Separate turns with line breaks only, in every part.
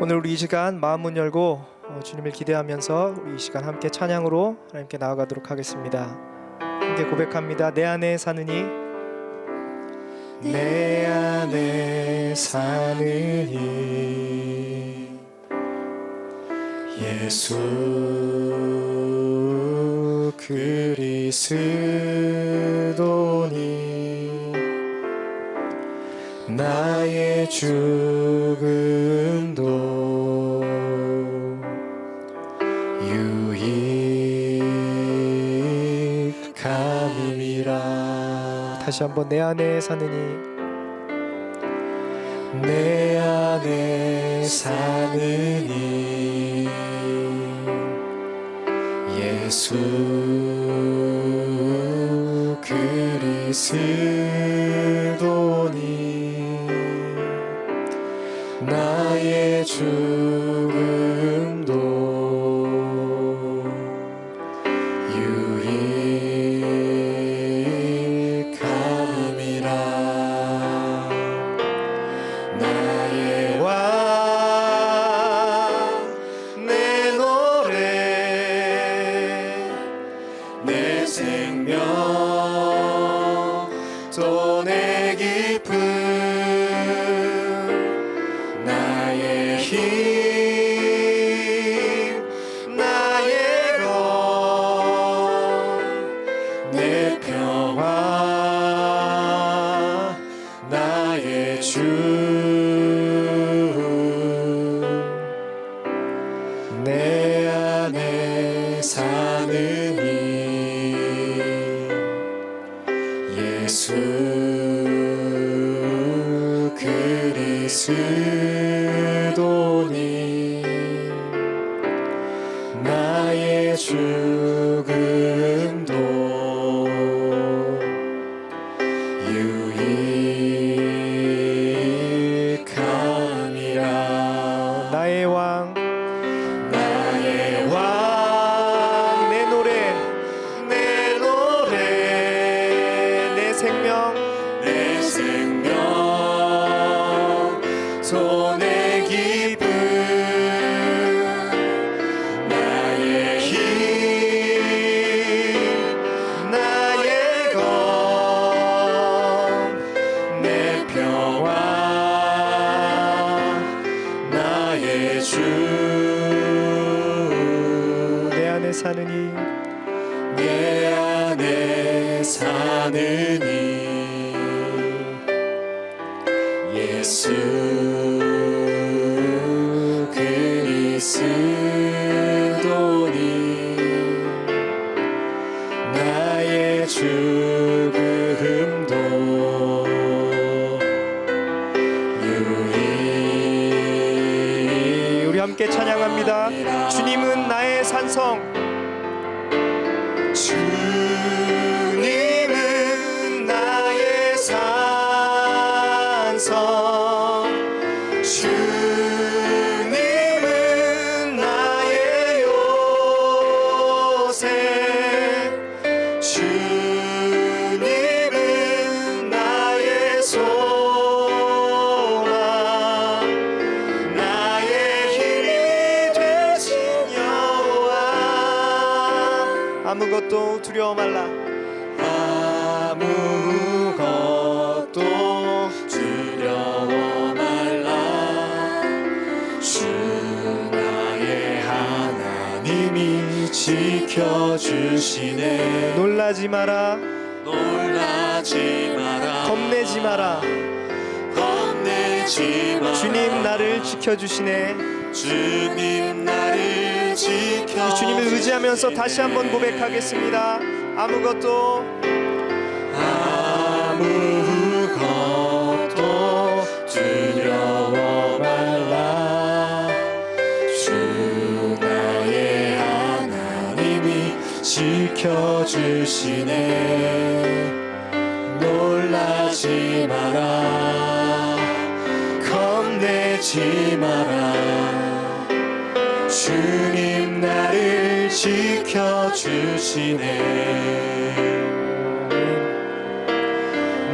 오늘 우리 이 시간 마음 문 열고 주님을 기대하면서 우리 이 시간 함께 찬양으로 하나님께 나아가도록 하겠습니다. 함께 고백합니다. 내 안에 사느니, 내 안에 사느니 예수 그리스도니 나의 죽음도 유익함이라. 다시 한번 내 안에 사느니, 내 안에 사느니 예수 그리스도니 나의 죽음도 유익함이라. 나의 왕, 내 노래, 내 생명, 또 내 기쁨, 나의 힘, 나의 것, 내 평화, 나의 주, 내 안에 사느니 예수 그리스도니 나의 죽음도 유익함이라. 나의 왕, 나의 왕, 내 노래, 내 노래, 내 생명, 내 생명, 손의 기쁨, 나의 힘, 나의 것, 내 평화, 나의 주, 내 안에 사느니, 내 안에 사느니 예수 그리스도니 나의 죽음도 유익. 우리 함께 찬양합니다. 주님은 나의 산성, 주님은 나의 산성, 주님은 나의 요새, 주님은 나의 소망, 나의 힘이 되신 여호와. 아무것도 두려워 말라, 아무것도 두려워 말라. 주 나의 하나님이 지켜주시네. 놀라지 마라, 놀라지 마라, 겁내지 마라, 겁내지 마라. 주님 나를 지켜주시네. 주님 나를 지켜. 주님을 의지하면서 다시 한번 고백하겠습니다. 아무것도 두려워 말라. 주 나의 하나님이 지켜주시네. 놀라지 마라, 겁내지 마라. 주님 나를 지켜주시네.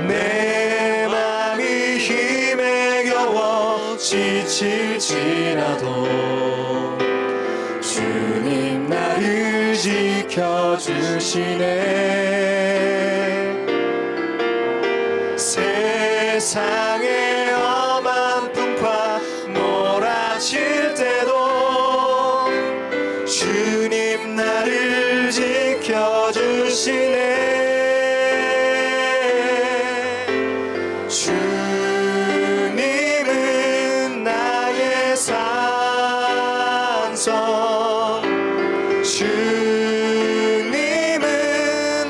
내 맘이 힘에 겨워 지쳐 닥칠지라도 주님 나를 지켜주시네. 세상의 엄한 풍파 몰아칠 때도 주님 나를 지켜주시네. 주님은 나의 산성, 주님은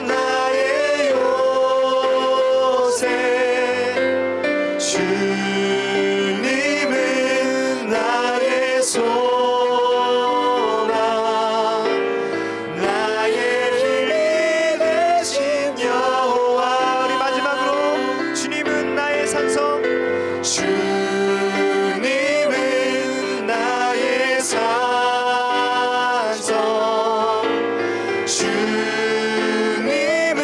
나의 요새, 주님은 나의 소망, 나의 힘이 되신 여호와. 우리 마지막으로 주님은 나의 산성, 주님은 나의 산성, 주님은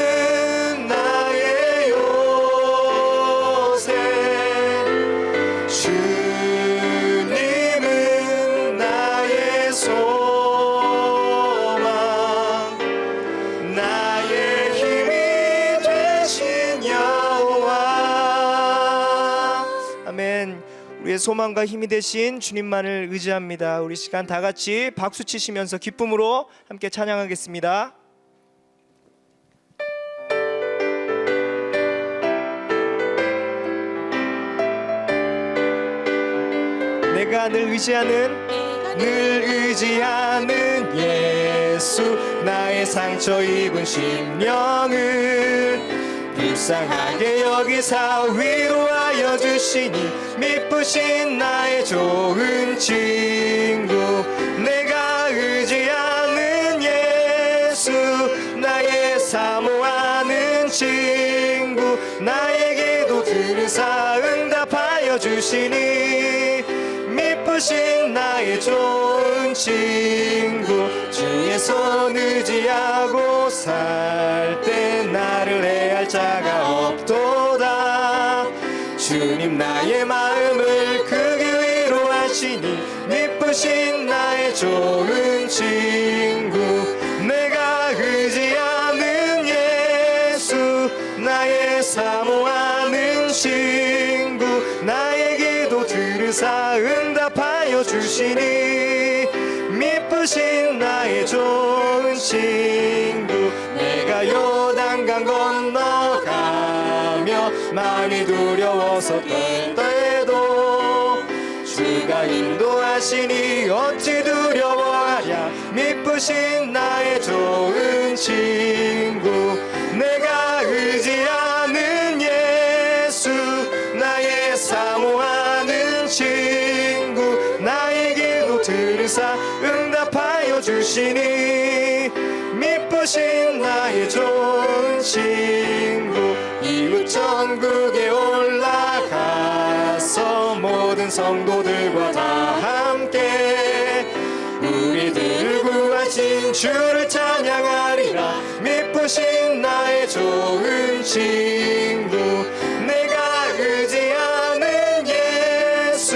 나의 요새, 주님은 나의 소망, 나의 힘이 되신 여호와. 아멘. 우리의 소망과 힘이 되신 주님만을 의지합니다. 우리 시간 다 같이 박수 치시면서 기쁨으로 함께 찬양하겠습니다. 내가 늘 의지하는 예수, 나의 상처 입은 심령을 불쌍하게 여기사 위로하여 주시니 미쁘신 나의 좋은 친구. 내가 의지하는 예수, 나의 사모하는 친구, 나에게도 들으사 응답하여 주시니 미쁘신 나의 좋은 친구. 주의 손 의지하고 살 때 나를 해할 자가 없도다. 주님 나의 마음을 크게 위로하시니 미쁘신 나의 좋은 친구. 내가 의지하는 예수, 나의 사모하는 친구, 나에게도 들으사 응답하여 주시니 미쁘신 나의 좋은 친구. 내가 요단강 건너가며 마음이 두려워서 떨 때도 주가 인도하시니 어찌 두려워하랴. 미쁘신 나의 좋은 친구. 내가 의지하는 예수, 나의 사모하는 친구, 나에게도 들으사 응답하여 주시니 미쁘신 나의 좋은 친구. 이웃 천국에 올라가서 모든 성도들과 다 함께 우리들 구하신 주를 찬양하리라. 미쁘신 나의 좋은 친구. 내가 의지하는 예수,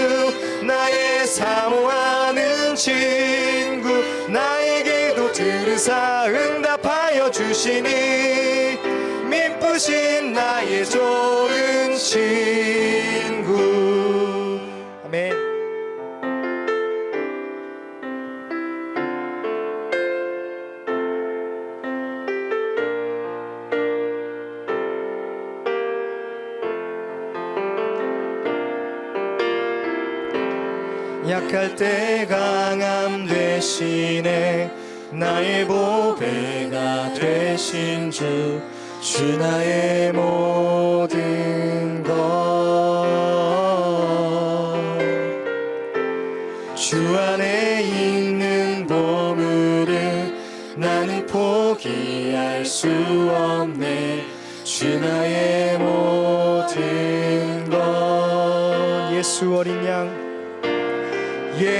나의 사모하는 친구, 나에게도 들으사 응답하여 주시니 미쁘신 나의 좋은 친구. 아멘. 약할 때 강함 되시네. 나의 보배가 되신 주, 주 나의 모든 것. 주 안에 있는 보물을 나는 포기할 수 없네. 주 나의 모든 것. 예수 어린 양, 예수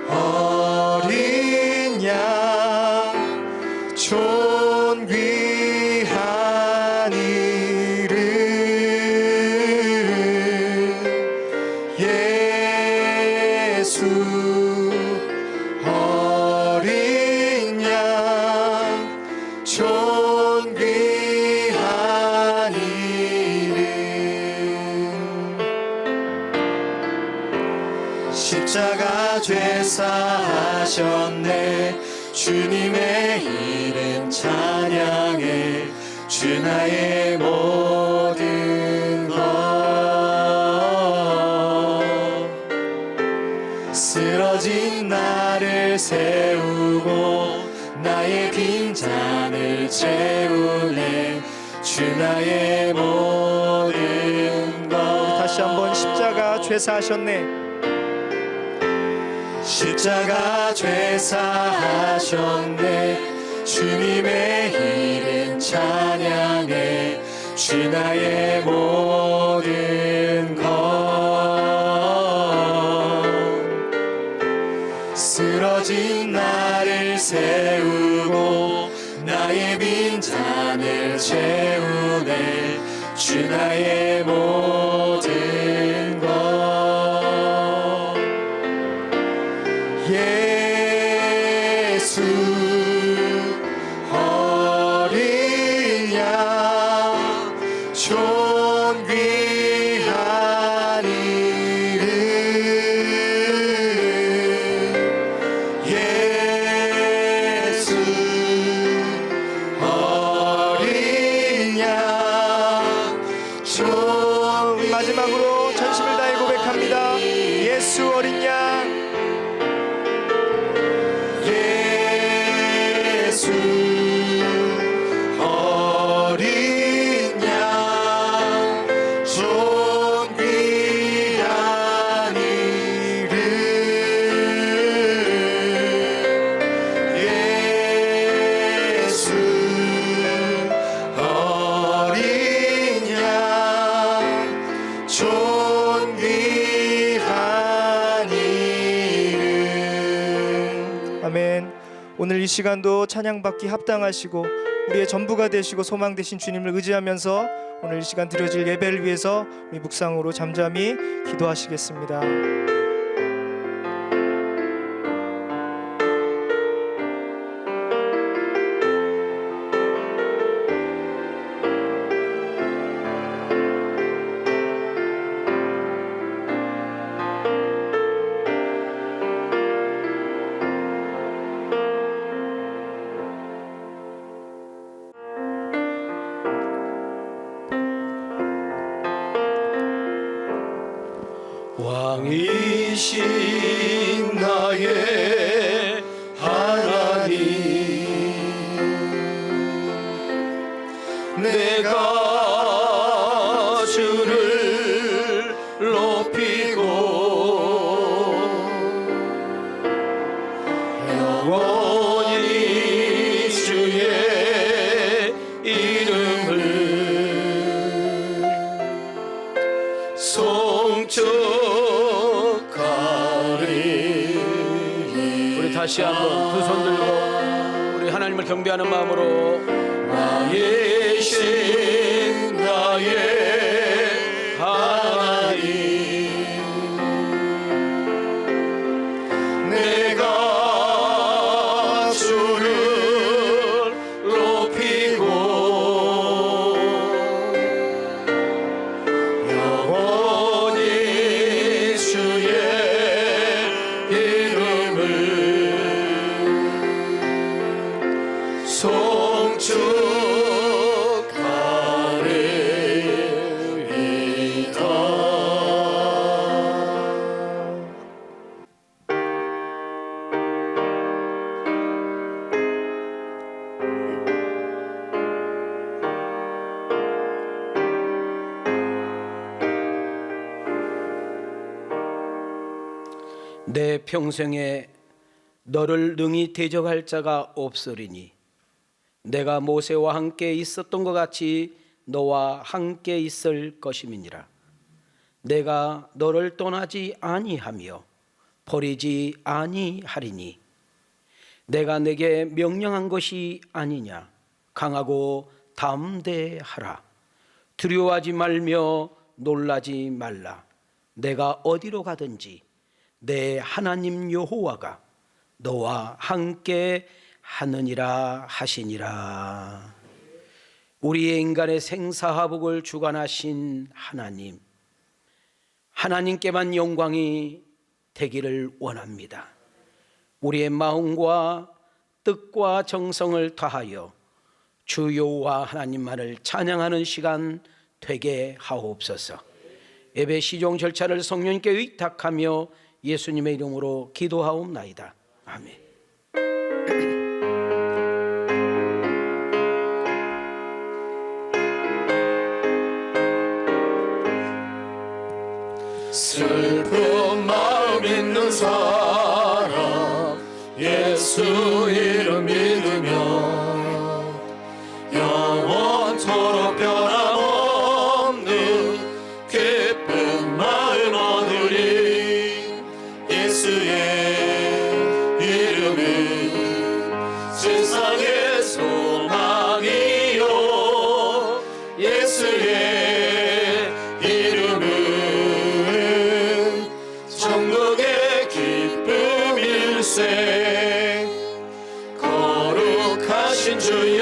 어린 양, 존귀한 이름.
주님의 이름 찬양해 주 나의 모든 것. 쓰러진 나를 세우고 나의 빈잔을 채우네 주 나의 모든 것.
다시 한번 십자가 죄사하셨네.
십자가 죄사하셨네 주님의 이름 찬양해 주 나의 모든 것. 쓰러진 나를 세우고 나의 빈잔을 채우네 주 나의 모든 것. 예수 어린 양 존귀한 이름. 예수 어린 양 존귀한.
마지막으로 전심을 다해 고백합니다. 예수 어린 양.
예수 어린 양 존귀한 이름. 예수 어린 양 존귀한 이름.
아멘. 오늘 이 시간도 찬양받기 합당하시고 우리의 전부가 되시고 소망 되신 주님을 의지하면서 오늘 이 시간 드려질 예배를 위해서 우리 묵상으로 잠잠히 기도하시겠습니다.
왕이신 나의 하나님, 내가 주를 높이고 영원히 주의 이름을
다시 한번 두 손 들고 우리 하나님을 경배하는 마음으로
왕이신 나의 하나님, 내가 주를 높이고 영원히 주의 이름을 송축하리이다.
내 평생에 너를 능히 대적할 자가 없으리니 내가 모세와 함께 있었던 것 같이 너와 함께 있을 것임이니라. 내가 너를 떠나지 아니하며 버리지 아니하리니 내가 내게 명령한 것이 아니냐. 강하고 담대하라. 두려워하지 말며 놀라지 말라. 내가 어디로 가든지 내 하나님 여호와가 너와 함께 하느니라 하시니라. 우리의 인간의 생사화복을 주관하신 하나님, 하나님께만 영광이 되기를 원합니다. 우리의 마음과 뜻과 정성을 다하여 주 여호와 하나님만을 찬양하는 시간 되게 하옵소서. 예배 시종 절차를 성령님께 의탁하며 예수님의 이름으로 기도하옵나이다. 아멘.
슬픈 마음 있는 사람 예수 이름 믿으며 영원토록 변함없는 기쁜 마음 얻으리. 예수의 이름은 세상의 소망이요 예수의 이름은 천국의 기쁨일세. 거룩하신 주의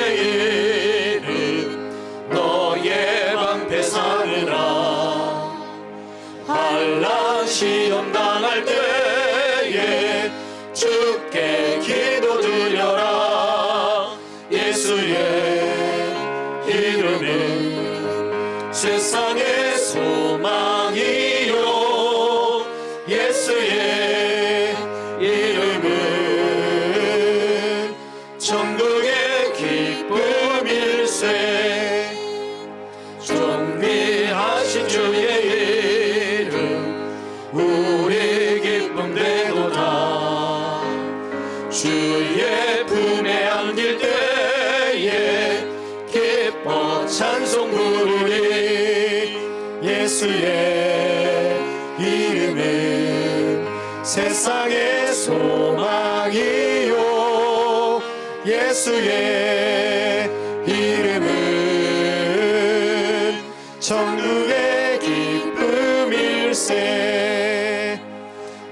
이름 너의 방패 삼으라. 환난 시험 당할 때에 주께 기도드려라. 예수의 이름은 세상의 소망이요 예수의 이름은 천국의 기쁨일세. 존귀하신 주의 이름 우리 기쁨 되도다. 주의 품에 안길 때에 기뻐 찬송 부르리. 예수의 이름은 세상의 소망이요 예수의 이름은 천국의 기쁨일세.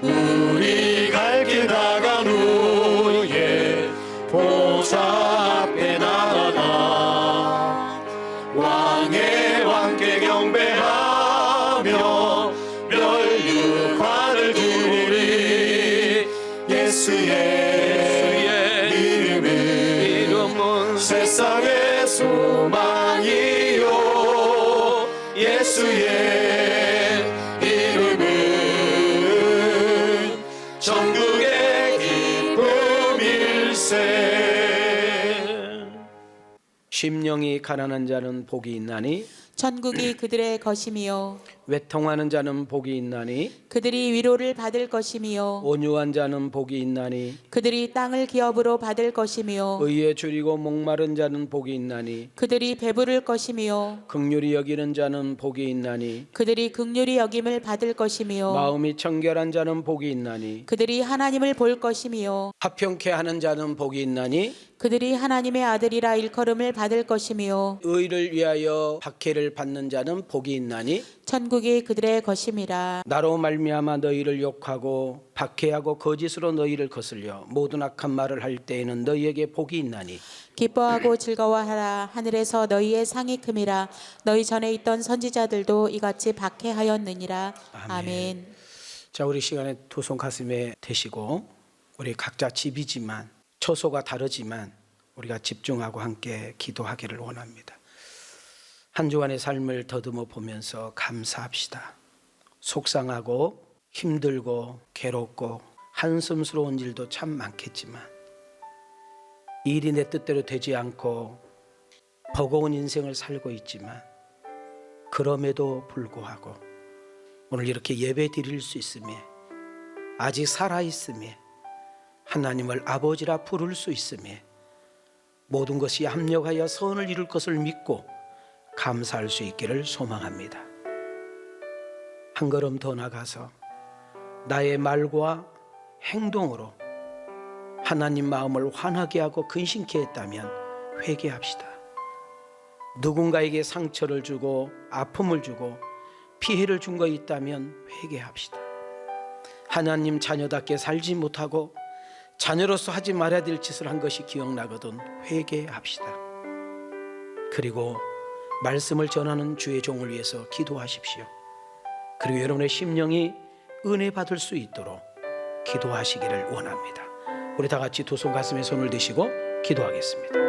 우리 갈 길 나간 후에 보좌 앞에 나아가 왕의 왕께 경배하며 멸류관을 두리. 예수의 이름은 세상의 소망이요 예수의 이름은 천국의 기쁨일세.
심령이 가난한 자는 복이 있나니
천국이 그들의 것이며
외통하는 자는 복이 있나니
그들이 위로를 받을 것이며
온유한 자는 복이 있나니
그들이 땅을 기업으로 받을 것이며
의에 줄이고 목마른 자는 복이 있나니
그들이 배부를 것이며
긍휼히 여기는 자는 복이 있나니
그들이 긍휼히 여김을 받을 것이며
마음이 청결한 자는 복이 있나니
그들이 하나님을 볼 것이며
화평케 하는 자는 복이 있나니
그들이 하나님의 아들이라 일컬음을 받을 것이며
의를 위하여 박해를 받는 자는 복이 있나니
천국이 그들의 것임이라.
나로 말미암아 너희를 욕하고 박해하고 거짓으로 너희를 거슬려 모든 악한 말을 할 때에는 너희에게 복이 있나니
기뻐하고 즐거워하라. 하늘에서 너희의 상이 큼이라. 너희 전에 있던 선지자들도 이같이 박해하였느니라. 아멘.
자, 우리 시간에 두 손 가슴에 대시고 우리 각자 집이지만 처소가 다르지만 우리가 집중하고 함께 기도하기를 원합니다. 한 주간의 삶을 더듬어 보면서 감사합시다. 속상하고 힘들고 괴롭고 한숨스러운 일도 참 많겠지만 일이 내 뜻대로 되지 않고 버거운 인생을 살고 있지만 그럼에도 불구하고 오늘 이렇게 예배 드릴 수 있음에 아직 살아있음에 하나님을 아버지라 부를 수 있음에 모든 것이 합력하여 선을 이룰 것을 믿고 감사할 수 있기를 소망합니다. 한 걸음 더 나가서 나의 말과 행동으로 하나님 마음을 환하게 하고 근심케 했다면 회개합시다. 누군가에게 상처를 주고 아픔을 주고 피해를 준 거 있다면 회개합시다. 하나님 자녀답게 살지 못하고 자녀로서 하지 말아야 될 짓을 한 것이 기억나거든 회개합시다. 그리고 말씀을 전하는 주의 종을 위해서 기도하십시오. 그리고 여러분의 심령이 은혜 받을 수 있도록 기도하시기를 원합니다. 우리 다 같이 두 손 가슴에 손을 드시고 기도하겠습니다.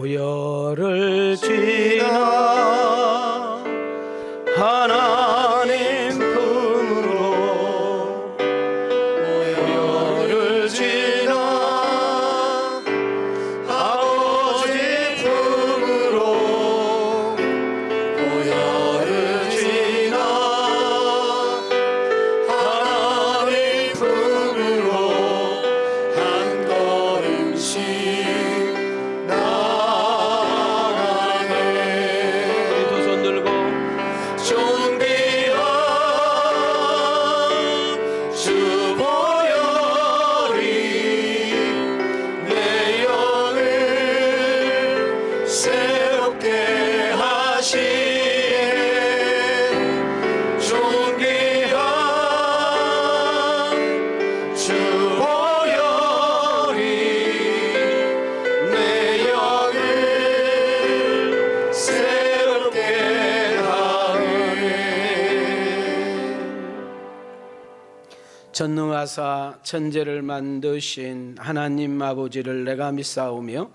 보혈을 지나 하나님 품으로 보혈을 지나 아버지 품으로 보혈을 지나 하나님 품으로 한 걸음씩 전능하사 천재를 만드신 하나님 아버지를 내가 믿사오며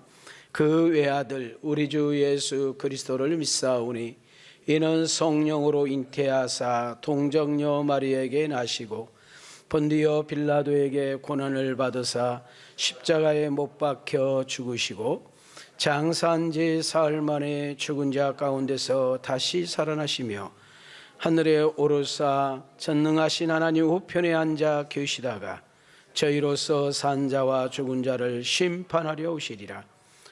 그 외아들 우리 주 예수 그리스도를 믿사오니 이는 성령으로 잉태하사 동정녀 마리에게 나시고 본디오 빌라도에게 고난을 받으사 십자가에 못 박혀 죽으시고 장사한 지 사흘 만에 죽은 자 가운데서 다시 살아나시며 하늘에 오르사 전능하신 하나님 우편에 앉아 계시다가 저희로서 산 자와 죽은 자를 심판하려 오시리라.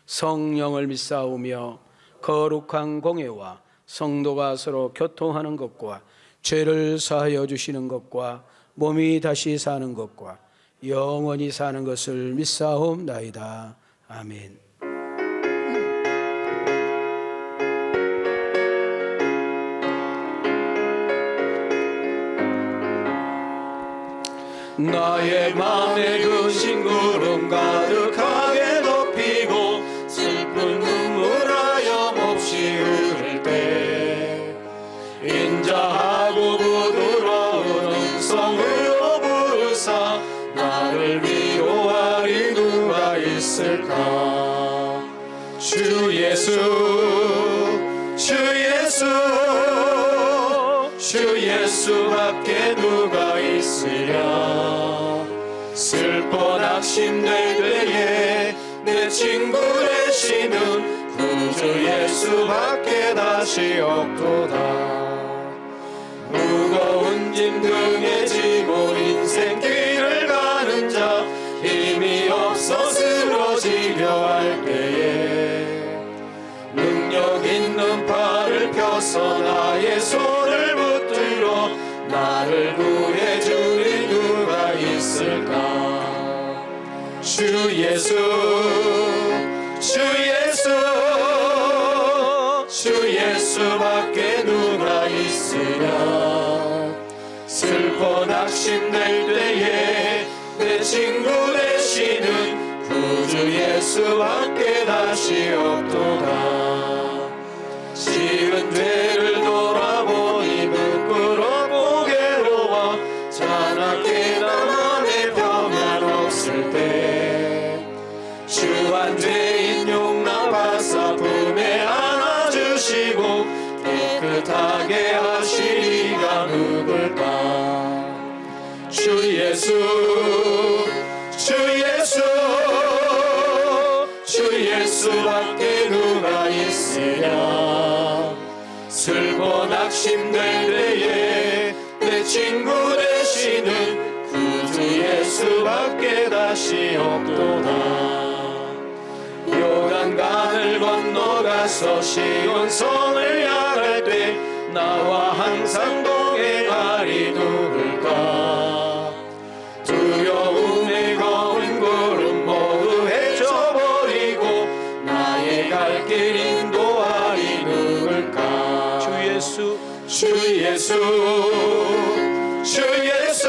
성령을 믿사오며 거룩한 공회와 성도가 서로 교통하는 것과 죄를 사하여 주시는 것과 몸이 다시 사는 것과 영원히 사는 것을 믿사옵나이다. 아멘.
나의 맘에 근심 구름 가득하게 덮이고 슬픈 눈물 하염없이 흐를 때 인자하고 부드러운 음성으로 부르사 나를 위로하리 누가 있을까. 주 예수 주 예수 주 예수밖에 누가 있으랴. 슬퍼 낙심될 때에 내 친구 되시는 구주 예수밖에 다시 없도다. 무거운 짐 등에 지고 인생 길을 가는 자 힘이 없어 쓰러지려 할 때에 능력 있는 팔을 펴서 나의 손을 붙들어 나를 구해주리 누가 있을까. 주 예수 주 예수 주 예수밖에 누가 있으랴. 슬퍼 낙심될 때에 내 친구 되시는 구주 예수밖에 다시 없도다. 지은 죄를 돌아보니 부끄럽고 괴로워 자나게 나만의 평안 없을 때 주한 죄인 용납하사 품에 안아주시고 깨끗하게 하시리가 누굴까. 주 예수 주 예수 주 예수밖에 누가 있으랴. 슬퍼 낙심될 때에 내 친구 되시는 구주 예수밖에 다시 없도다. 요단강을 건너가서 시온성을 향할 때 나와 항상 동행하리 누굴까. 두려움에 거운 구름 모두 헤쳐버리고 나의 갈 길 인도하리 누굴까. 주 예수 주 예수 주 예수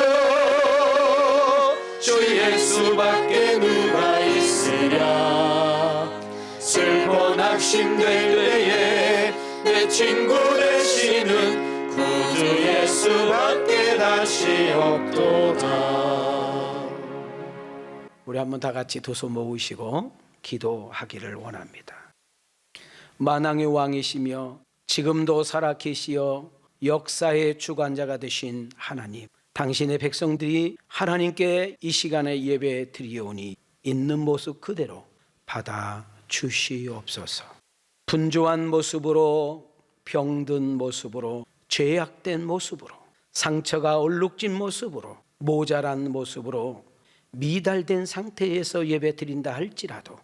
주 예수밖에 누가 있으랴. 슬퍼 낙심될 때에 내 친구 되시는 구주 예수밖에 다시 없도다.
우리 한번 다 같이 두 손 모으시고 기도하기를 원합니다. 만왕의 왕이시며 지금도 살아 계시어 역사의 주관자가 되신 하나님, 당신의 백성들이 하나님께 이 시간에 예배 드리오니 있는 모습 그대로 받아 주시옵소서. 분주한 모습으로, 병든 모습으로, 죄악된 모습으로, 상처가 얼룩진 모습으로, 모자란 모습으로, 미달된 상태에서 예배 드린다 할지라도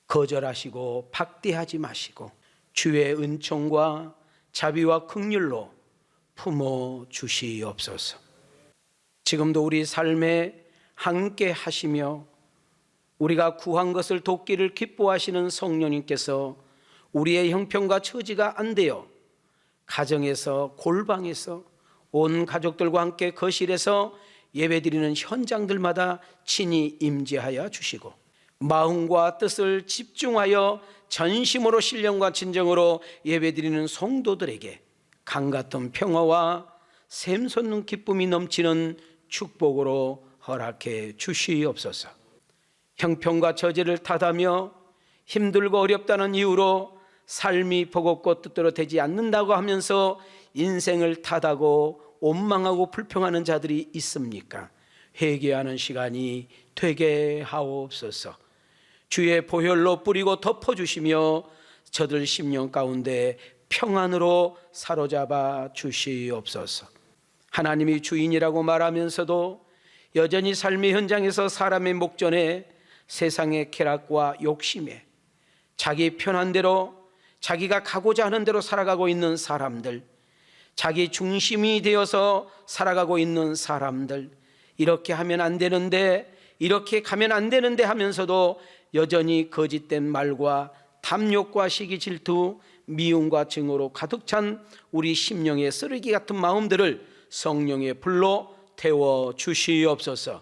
거절하시고 박대하지 마시고 주의 은총과 자비와 긍휼로 품어 주시옵소서. 지금도 우리 삶에 함께 하시며 우리가 구한 것을 돕기를 기뻐하시는 성령님께서 우리의 형편과 처지가 안 되어 가정에서, 골방에서, 온 가족들과 함께 거실에서 예배드리는 현장들마다 친히 임재하여 주시고 마음과 뜻을 집중하여 전심으로 신령과 진정으로 예배드리는 성도들에게 강같은 평화와 샘솟는 기쁨이 넘치는 축복으로 허락해 주시옵소서. 형편과 저지를 탓하며 힘들고 어렵다는 이유로 삶이 버겁고 뜻대로 되지 않는다고 하면서 인생을 탓하고 원망하고 불평하는 자들이 있습니까? 회개하는 시간이 되게 하옵소서. 주의 보혈로 뿌리고 덮어주시며 저들 심령 가운데 평안으로 사로잡아 주시옵소서. 하나님이 주인이라고 말하면서도 여전히 삶의 현장에서 사람의 목전에 세상의 쾌락과 욕심에 자기 편한 대로 자기가 가고자 하는 대로 살아가고 있는 사람들, 자기 중심이 되어서 살아가고 있는 사람들, 이렇게 하면 안 되는데, 이렇게 가면 안 되는데 하면서도 여전히 거짓된 말과 탐욕과 시기 질투, 미움과 증오로 가득 찬 우리 심령의 쓰레기 같은 마음들을 성령의 불로 태워 주시옵소서.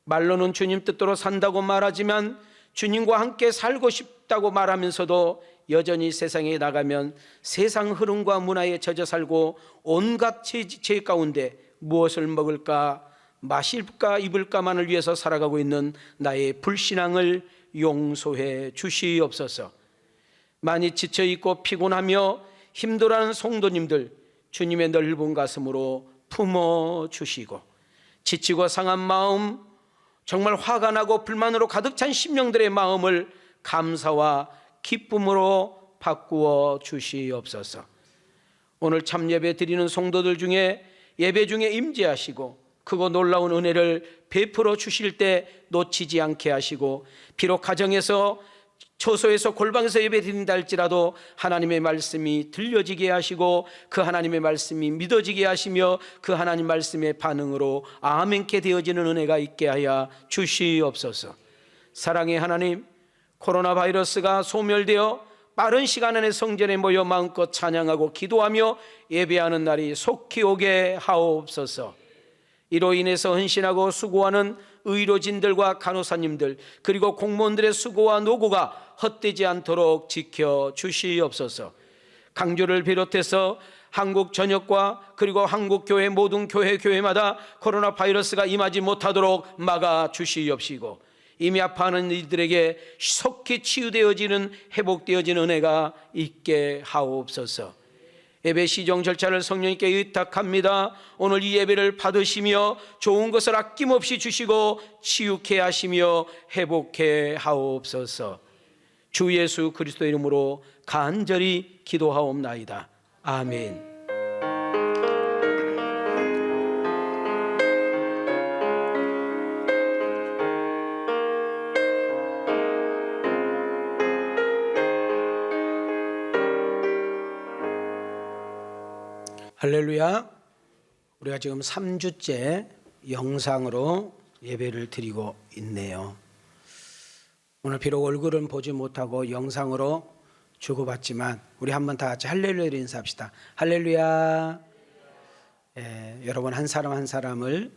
말로는 주님 뜻대로 산다고 말하지만 주님과 함께 살고 싶다고 말하면서도 여전히 세상에 나가면 세상 흐름과 문화에 젖어 살고 온갖 죄 가운데 무엇을 먹을까 마실까 입을까만을 위해서 살아가고 있는 나의 불신앙을 용서해 주시옵소서. 많이 지쳐있고 피곤하며 힘들어하는 성도님들 주님의 넓은 가슴으로 품어주시고, 지치고 상한 마음, 정말 화가 나고 불만으로 가득 찬 심령들의 마음을 감사와 기쁨으로 바꾸어 주시옵소서. 오늘 참 예배 드리는 성도들 중에 예배 중에 임재하시고 크고 놀라운 은혜를 베풀어 주실 때 놓치지 않게 하시고, 비록 가정에서 처소에서 골방에서 예배 드린다 할지라도 하나님의 말씀이 들려지게 하시고 그 하나님의 말씀이 믿어지게 하시며 그 하나님 말씀의 반응으로 아멘케 되어지는 은혜가 있게 하여 주시옵소서. 사랑의 하나님, 코로나 바이러스가 소멸되어 빠른 시간 안에 성전에 모여 마음껏 찬양하고 기도하며 예배하는 날이 속히 오게 하옵소서. 이로 인해서 헌신하고 수고하는 의료진들과 간호사님들 그리고 공무원들의 수고와 노고가 헛되지 않도록 지켜주시옵소서. 강주를 비롯해서 한국 전역과 그리고 한국교회 모든 교회마다 코로나 바이러스가 임하지 못하도록 막아주시옵시고, 이미 아파하는 이들에게 속히 치유되어지는 회복되어지는 은혜가 있게 하옵소서. 예배 시정 절차를 성령님께 의탁합니다. 오늘 이 예배를 받으시며 좋은 것을 아낌없이 주시고 치유케 하시며 회복케 하옵소서. 주 예수 그리스도의 이름으로 간절히 기도하옵나이다. 아멘. 할렐루야. 우리가 지금 3주째 영상으로 예배를 드리고 있네요. 오늘 비록 얼굴은 보지 못하고 영상으로 주고받지만 우리 한번 다 같이 할렐루야 인사합시다. 할렐루야. 여러분 한 사람 한 사람을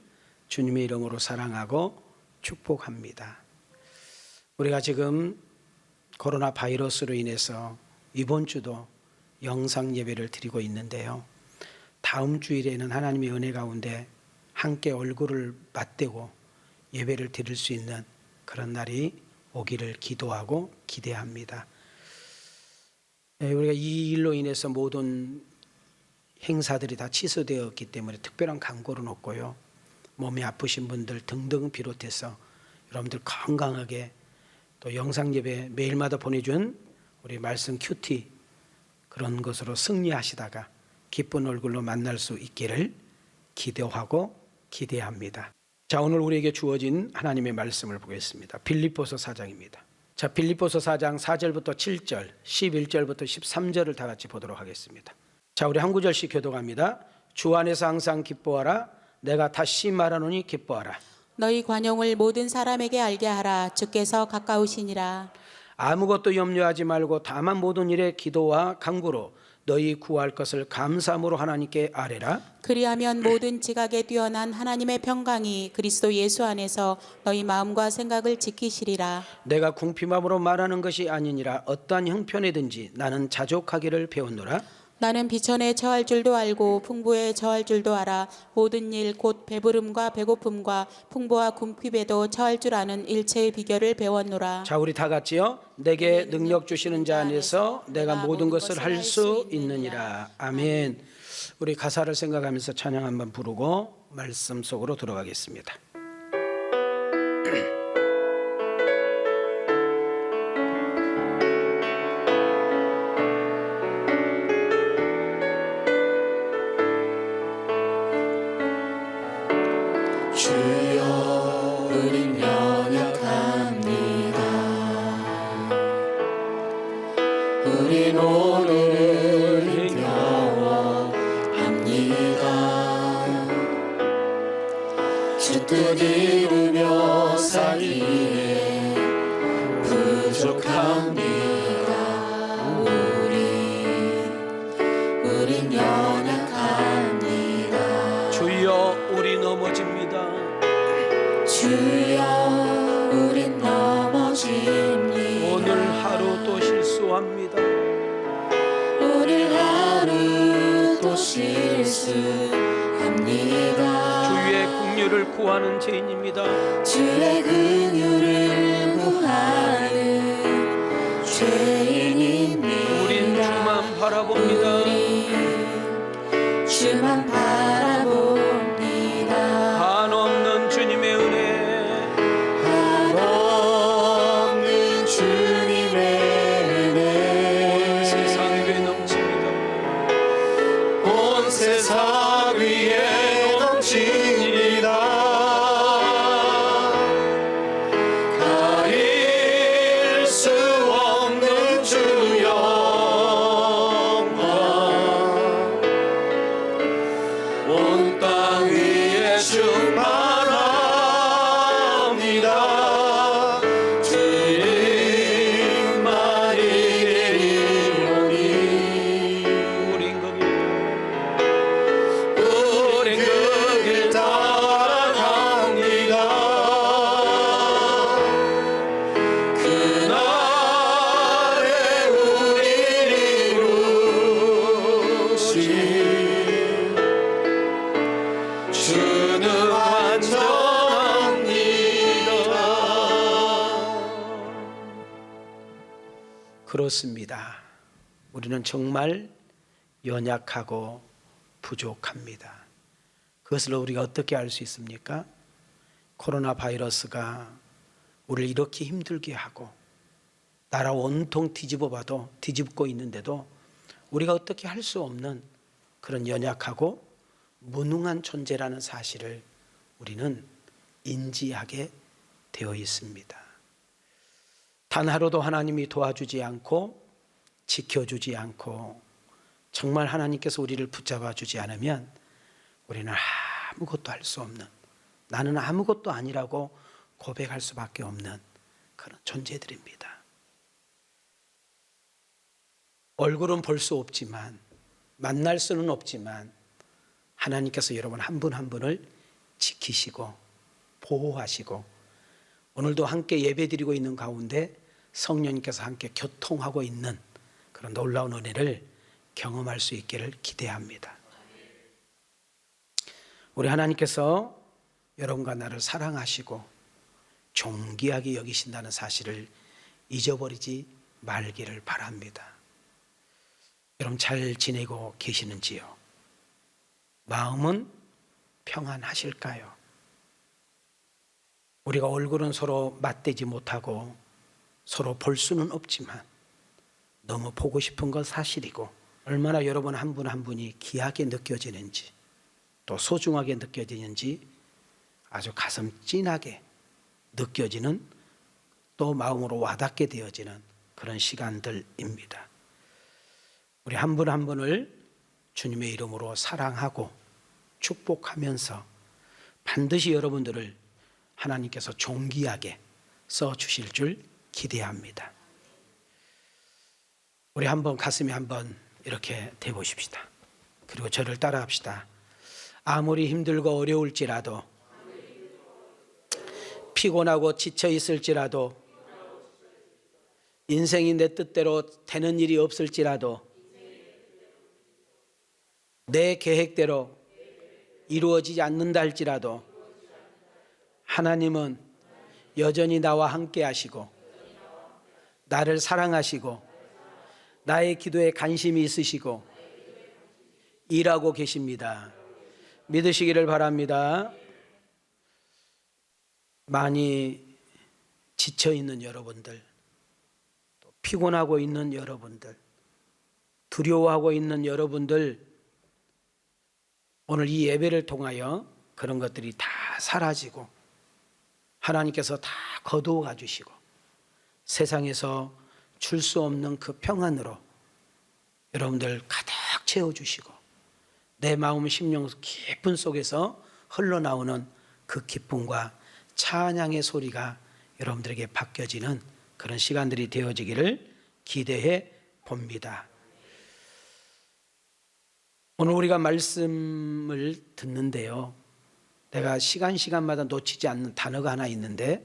주님의 이름으로 사랑하고 축복합니다. 우리가 지금 코로나 바이러스로 인해서 이번 주도 영상 예배를 드리고 있는데요. 다음 주일에는 하나님의 은혜 가운데 함께 얼굴을 맞대고 예배를 드릴 수 있는 그런 날이 오기를 기도하고 기대합니다. 우리가 이 일로 인해서 모든 행사들이 다 취소되었기 때문에 특별한 광고는 없고요. 몸이 아프신 분들 등등 비롯해서 여러분들 건강하게 또 영상 예배 매일마다 보내준 우리 말씀 큐티 그런 것으로 승리하시다가 기쁜 얼굴로 만날 수 있기를 기도하고 기대합니다. 자, 오늘 우리에게 주어진 하나님의 말씀을 보겠습니다. 빌립보서 4장입니다. 자, 빌립보서 4장 4절부터 7절, 11절부터 13절을 다 같이 보도록 하겠습니다. 자, 우리 한 구절씩 교독합니다. 주 안에서 항상 기뻐하라. 내가 다시 말하노니 기뻐하라.
너희 관용을 모든 사람에게 알게 하라. 주께서 가까우시니라.
아무것도 염려하지 말고 다만 모든 일에 기도와 간구로 너희 구할 것을 감사함으로 하나님께 아뢰라.
그리하면 모든 지각에 뛰어난 하나님의 평강이 그리스도 예수 안에서 너희 마음과 생각을 지키시리라.
내가 궁핍함으로 말하는 것이 아니니라. 어떠한 형편이든지 나는 자족하기를 배웠노라.
나는 비천에 처할 줄도 알고 풍부에 처할 줄도 알아. 모든 일 곧 배부름과 배고픔과 풍부와 궁핍에도 처할 줄 아는 일체의 비결을 배웠노라.
자, 우리 다 같이요. 내게 능력 주시는 자 안에서 내가 모든 것을 할 수 있느니라. 아멘. 우리 가사를 생각하면서 찬양 한번 부르고 말씀 속으로 들어가겠습니다.
주여 우린 연약합니다. 우린 오늘 힘겨워합니다. 주 뜻 이루며 살기에 부족합니다. 우린 연약합니다.
주여 우리 넘어집니다.
주여
기도합니다.
오늘 하루 또 실수합니다.
주의 긍휼을 구하는 죄인입니다.
주의 긍휼을 구하는 죄인입니다.
우린 주만 바라봅니다.
주만 바라봅니다.
한없는 주님의 은혜,
한없는 주님의 은혜
세상 위에 넘칩니다.
온 세상 위에 넘칩니다. 가릴 수 없는 주 영광 온 땅 위에 충만합니다. 주님만이 이리오니
우린 거기
우린 그 길 따라갑니다. 그날에 우리를 이루신 주는 완전합니다.
그렇습니다. 우리는 정말 연약하고 부족합니다. 그것을 우리가 어떻게 알 수 있습니까? 코로나 바이러스가 우리를 이렇게 힘들게 하고 나라 온통 뒤집어 봐도 뒤집고 있는데도 우리가 어떻게 할 수 없는 그런 연약하고 무능한 존재라는 사실을 우리는 인지하게 되어 있습니다. 단 하루도 하나님이 도와주지 않고 지켜주지 않고 정말 하나님께서 우리를 붙잡아 주지 않으면 우리는 아무것도 할 수 없는, 나는 아무것도 아니라고 고백할 수밖에 없는 그런 존재들입니다. 얼굴은 볼 수 없지만, 만날 수는 없지만 하나님께서 여러분 한 분 한 분을 지키시고 보호하시고 오늘도 함께 예배드리고 있는 가운데 성령님께서 함께 교통하고 있는 그런 놀라운 은혜를 경험할 수 있기를 기대합니다. 우리 하나님께서 여러분과 나를 사랑하시고 존귀하게 여기신다는 사실을 잊어버리지 말기를 바랍니다. 여러분 잘 지내고 계시는지요? 마음은 평안하실까요? 우리가 얼굴은 서로 맞대지 못하고 서로 볼 수는 없지만 너무 보고 싶은 건 사실이고 얼마나 여러분 한 분 한 분이 귀하게 느껴지는지 또 소중하게 느껴지는지 아주 가슴 찐하게 느껴지는 또 마음으로 와닿게 되어지는 그런 시간들입니다. 우리 한 분 한 분을 주님의 이름으로 사랑하고 축복하면서 반드시 여러분들을 하나님께서 존귀하게 써주실 줄 기대합니다. 우리 한번 가슴에 한번 이렇게 대보십시다. 그리고 저를 따라합시다. 아무리 힘들고 어려울지라도 피곤하고 지쳐 있을지라도 인생이 내 뜻대로 되는 일이 없을지라도 내 계획대로 이루어지지 않는다 할지라도 하나님은 여전히 나와 함께 하시고 나를 사랑하시고 나의 기도에 관심이 있으시고 일하고 계십니다. 믿으시기를 바랍니다. 많이 지쳐 있는 여러분들, 또 피곤하고 있는 여러분들, 두려워하고 있는 여러분들, 오늘 이 예배를 통하여 그런 것들이 다 사라지고 하나님께서 다 거두어 가주시고 세상에서 줄 수 없는 그 평안으로 여러분들 가득 채워주시고 내 마음 심령 깊은 속에서 흘러나오는 그 기쁨과 찬양의 소리가 여러분들에게 바뀌어지는 그런 시간들이 되어지기를 기대해 봅니다. 오늘 우리가 말씀을 듣는데요, 내가 시간마다 놓치지 않는 단어가 하나 있는데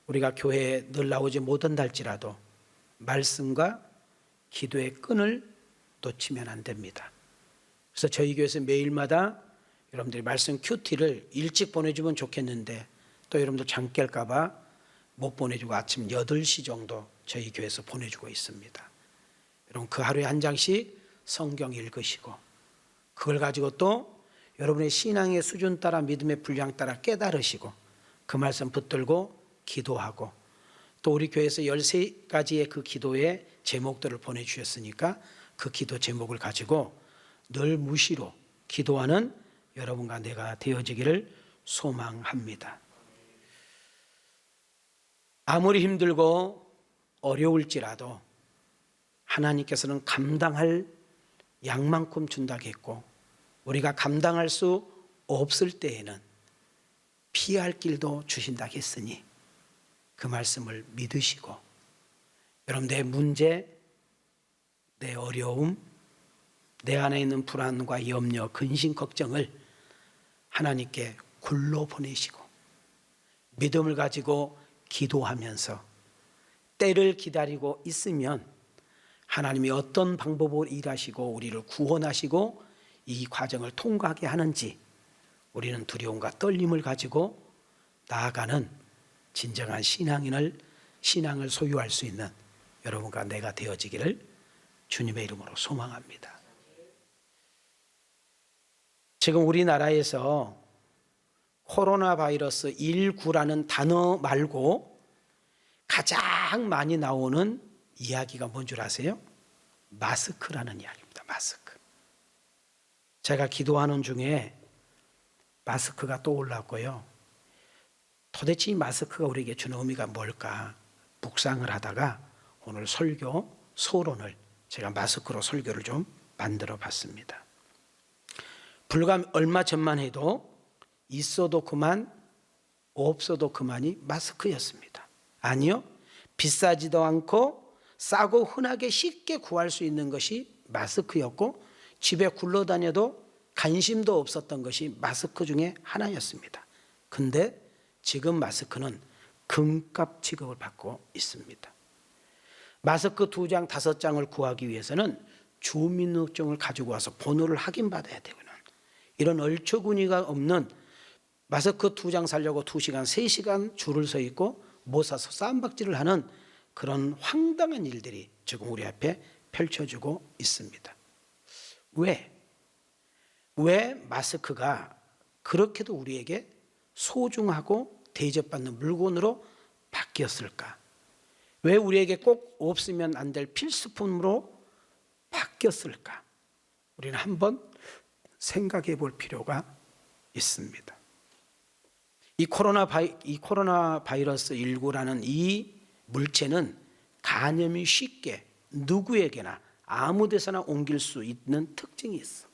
우리가 교회에 늘 나오지 못한다 할지라도 말씀과 기도의 끈을 놓치면 안 됩니다. 그래서 저희 교회에서 매일마다 여러분들이 말씀 큐티를 일찍 보내주면 좋겠는데 또 여러분들 잠 깰까 봐 못 보내주고 아침 8시 정도 저희 교회에서 보내주고 있습니다. 여러분 그 하루에 한 장씩 성경 읽으시고 그걸 가지고 또 여러분의 신앙의 수준 따라 믿음의 분량 따라 깨달으시고 그 말씀 붙들고 기도하고 또 우리 교회에서 13가지의 그 기도의 제목들을 보내주셨으니까 그 기도 제목을 가지고 늘 무시로 기도하는 여러분과 내가 되어지기를 소망합니다. 아무리 힘들고 어려울지라도 하나님께서는 감당할 양만큼 준다고 했고 우리가 감당할 수 없을 때에는 피할 길도 주신다고 했으니 그 말씀을 믿으시고 여러분 내 문제, 내 어려움, 내 안에 있는 불안과 염려, 근심, 걱정을 하나님께 굴러 보내시고 믿음을 가지고 기도하면서 때를 기다리고 있으면 하나님이 어떤 방법으로 일하시고 우리를 구원하시고 이 과정을 통과하게 하는지 우리는 두려움과 떨림을 가지고 나아가는 진정한 신앙을 소유할 수 있는 여러분과 내가 되어지기를 주님의 이름으로 소망합니다. 지금 우리나라에서 코로나 바이러스 19라는 단어 말고 가장 많이 나오는 이야기가 뭔 줄 아세요? 마스크라는 이야기입니다. 마스크. 제가 기도하는 중에 마스크가 떠올랐고요. 도대체 이 마스크가 우리에게 주는 의미가 뭘까 묵상을 하다가 오늘 소론을 제가 마스크로 설교를 좀 만들어 봤습니다. 불과 얼마 전만 해도 있어도 그만 없어도 그만이 마스크였습니다. 아니요, 비싸지도 않고 싸고 흔하게 쉽게 구할 수 있는 것이 마스크였고 집에 굴러다녀도 관심도 없었던 것이 마스크 중에 하나였습니다. 근데 지금 마스크는 금값 취급을 받고 있습니다. 마스크 2장, 5장을 구하기 위해서는 주민등록증을 가지고 와서 번호를 확인받아야 되고요. 이런 얼처구니가 없는 마스크 2장 사려고 2시간, 3시간 줄을 서 있고 못 사서 쌈박질을 하는 그런 황당한 일들이 지금 우리 앞에 펼쳐지고 있습니다. 왜 마스크가 그렇게도 우리에게 소중하고 대접받는 물건으로 바뀌었을까? 왜 우리에게 꼭 없으면 안 될 필수품으로 바뀌었을까? 우리는 한번 생각해 볼 필요가 있습니다. 이 코로나 바이러스 19라는 이 물체는 감염이 쉽게 누구에게나 아무 데서나 옮길 수 있는 특징이 있어.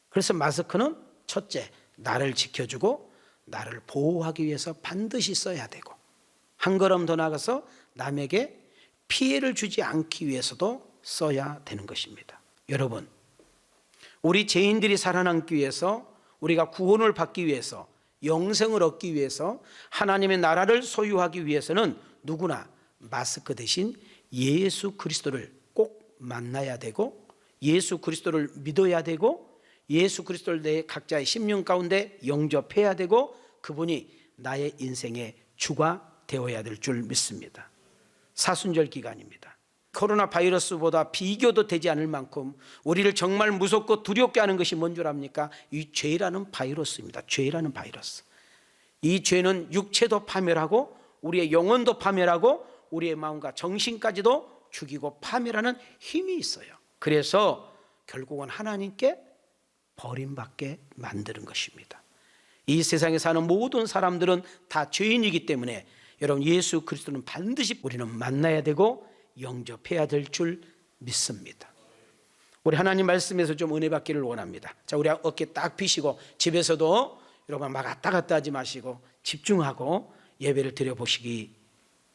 그래서 마스크는 첫째, 나를 지켜주고 나를 보호하기 위해서 반드시 써야 되고 한 걸음 더 나가서 남에게 피해를 주지 않기 위해서도 써야 되는 것입니다. 여러분, 우리 죄인들이 살아남기 위해서 우리가 구원을 받기 위해서 영생을 얻기 위해서 하나님의 나라를 소유하기 위해서는 누구나 마스크 대신 예수 그리스도를 꼭 만나야 되고 예수 그리스도를 믿어야 되고 예수 기리스도를 내 각자의 심령 가운데 영접해야 되고 그분이 나의 인생의 주가 되어야 될 줄 믿습니다. 사순절 기간입니다. 코로나 바이러스보다 비교도 되지 않을 만큼 우리를 정말 무섭고 두렵게 하는 것이 뭔 줄 압니까? 이 죄라는 바이러스입니다. 죄라는 바이러스. 이 죄는 육체도 파멸하고 우리의 영혼도 파멸하고 우리의 마음과 정신까지도 죽이고 파멸하는 힘이 있어요. 그래서 결국은 하나님께 버림받게 만드는 것입니다. 이 세상에 사는 모든 사람들은 다 죄인이기 때문에 여러분 예수 그리스도는 반드시 우리는 만나야 되고 영접해야 될 줄 믿습니다. 우리 하나님 말씀에서 좀 은혜 받기를 원합니다. 자, 우리 어깨 딱 펴시고 집에서도 여러분 막 왔다 갔다 하지 마시고 집중하고 예배를 드려보시기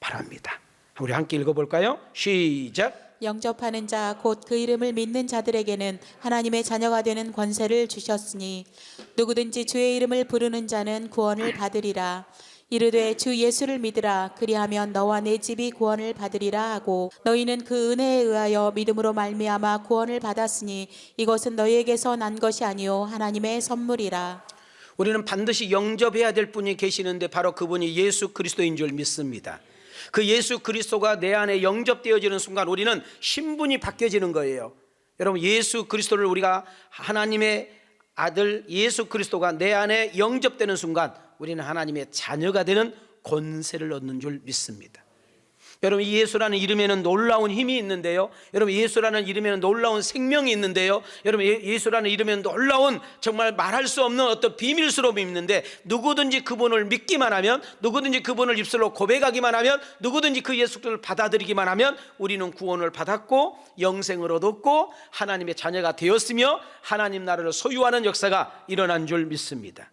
바랍니다. 우리 함께 읽어볼까요? 시작.
영접하는 자 곧 그 이름을 믿는 자들에게는 하나님의 자녀가 되는 권세를 주셨으니 누구든지 주의 이름을 부르는 자는 구원을 받으리라. 이르되 주 예수를 믿으라. 그리하면 너와 내 집이 구원을 받으리라 하고 너희는 그 은혜에 의하여 믿음으로 말미암아 구원을 받았으니 이것은 너희에게서 난 것이 아니요 하나님의 선물이라.
우리는 반드시 영접해야 될 분이 계시는데 바로 그분이 예수 그리스도인 줄 믿습니다. 그 예수 그리스도가 내 안에 영접되어지는 순간 우리는 신분이 바뀌어지는 거예요. 여러분, 예수 그리스도를 우리가 하나님의 아들 예수 그리스도가 내 안에 영접되는 순간 우리는 하나님의 자녀가 되는 권세를 얻는 줄 믿습니다. 여러분, 이 예수라는 이름에는 놀라운 힘이 있는데요. 여러분, 예수라는 이름에는 놀라운 생명이 있는데요. 여러분, 예수라는 이름에는 놀라운 정말 말할 수 없는 어떤 비밀스러움이 있는데 누구든지 그분을 믿기만 하면, 누구든지 그분을 입술로 고백하기만 하면, 누구든지 그 예수를 받아들이기만 하면 우리는 구원을 받았고 영생을 얻었고 하나님의 자녀가 되었으며 하나님 나라를 소유하는 역사가 일어난 줄 믿습니다.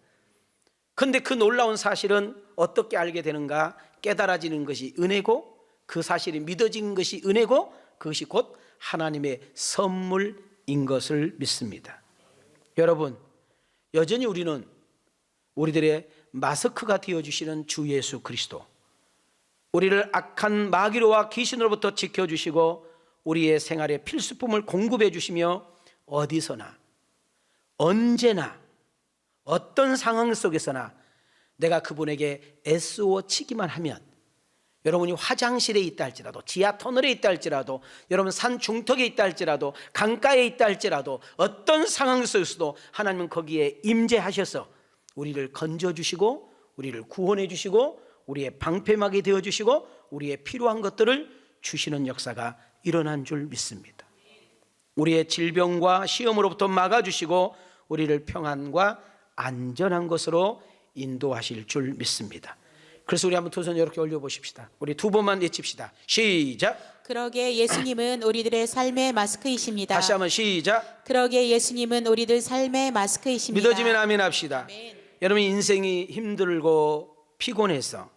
그런데 그 놀라운 사실은 어떻게 알게 되는가? 깨달아지는 것이 은혜고 그 사실이 믿어진 것이 은혜고 그것이 곧 하나님의 선물인 것을 믿습니다. 여러분, 여전히 우리는 우리들의 마스크가 되어주시는 주 예수 그리스도, 우리를 악한 마귀로와 귀신으로부터 지켜주시고 우리의 생활에 필수품을 공급해 주시며 어디서나 언제나 어떤 상황 속에서나 내가 그분에게 애쓰어 치기만 하면, 여러분이 화장실에 있다 할지라도, 지하 터널에 있다 할지라도, 여러분 산 중턱에 있다 할지라도, 강가에 있다 할지라도 어떤 상황 속에서도 하나님은 거기에 임재하셔서 우리를 건져주시고 우리를 구원해 주시고 우리의 방패막이 되어주시고 우리의 필요한 것들을 주시는 역사가 일어난 줄 믿습니다. 우리의 질병과 시험으로부터 막아주시고 우리를 평안과 안전한 것으로 인도하실 줄 믿습니다. 그래서 우리 한번 두 손 이렇게 올려보십시다. 우리 두 번만 외칩시다. 시작.
그러게 예수님은 우리들의 삶의 마스크이십니다.
다시 한번 시작.
그러게 예수님은 우리들 삶의 마스크이십니다.
믿어지면 아멘 합시다. 여러분, 인생이 힘들고 피곤해서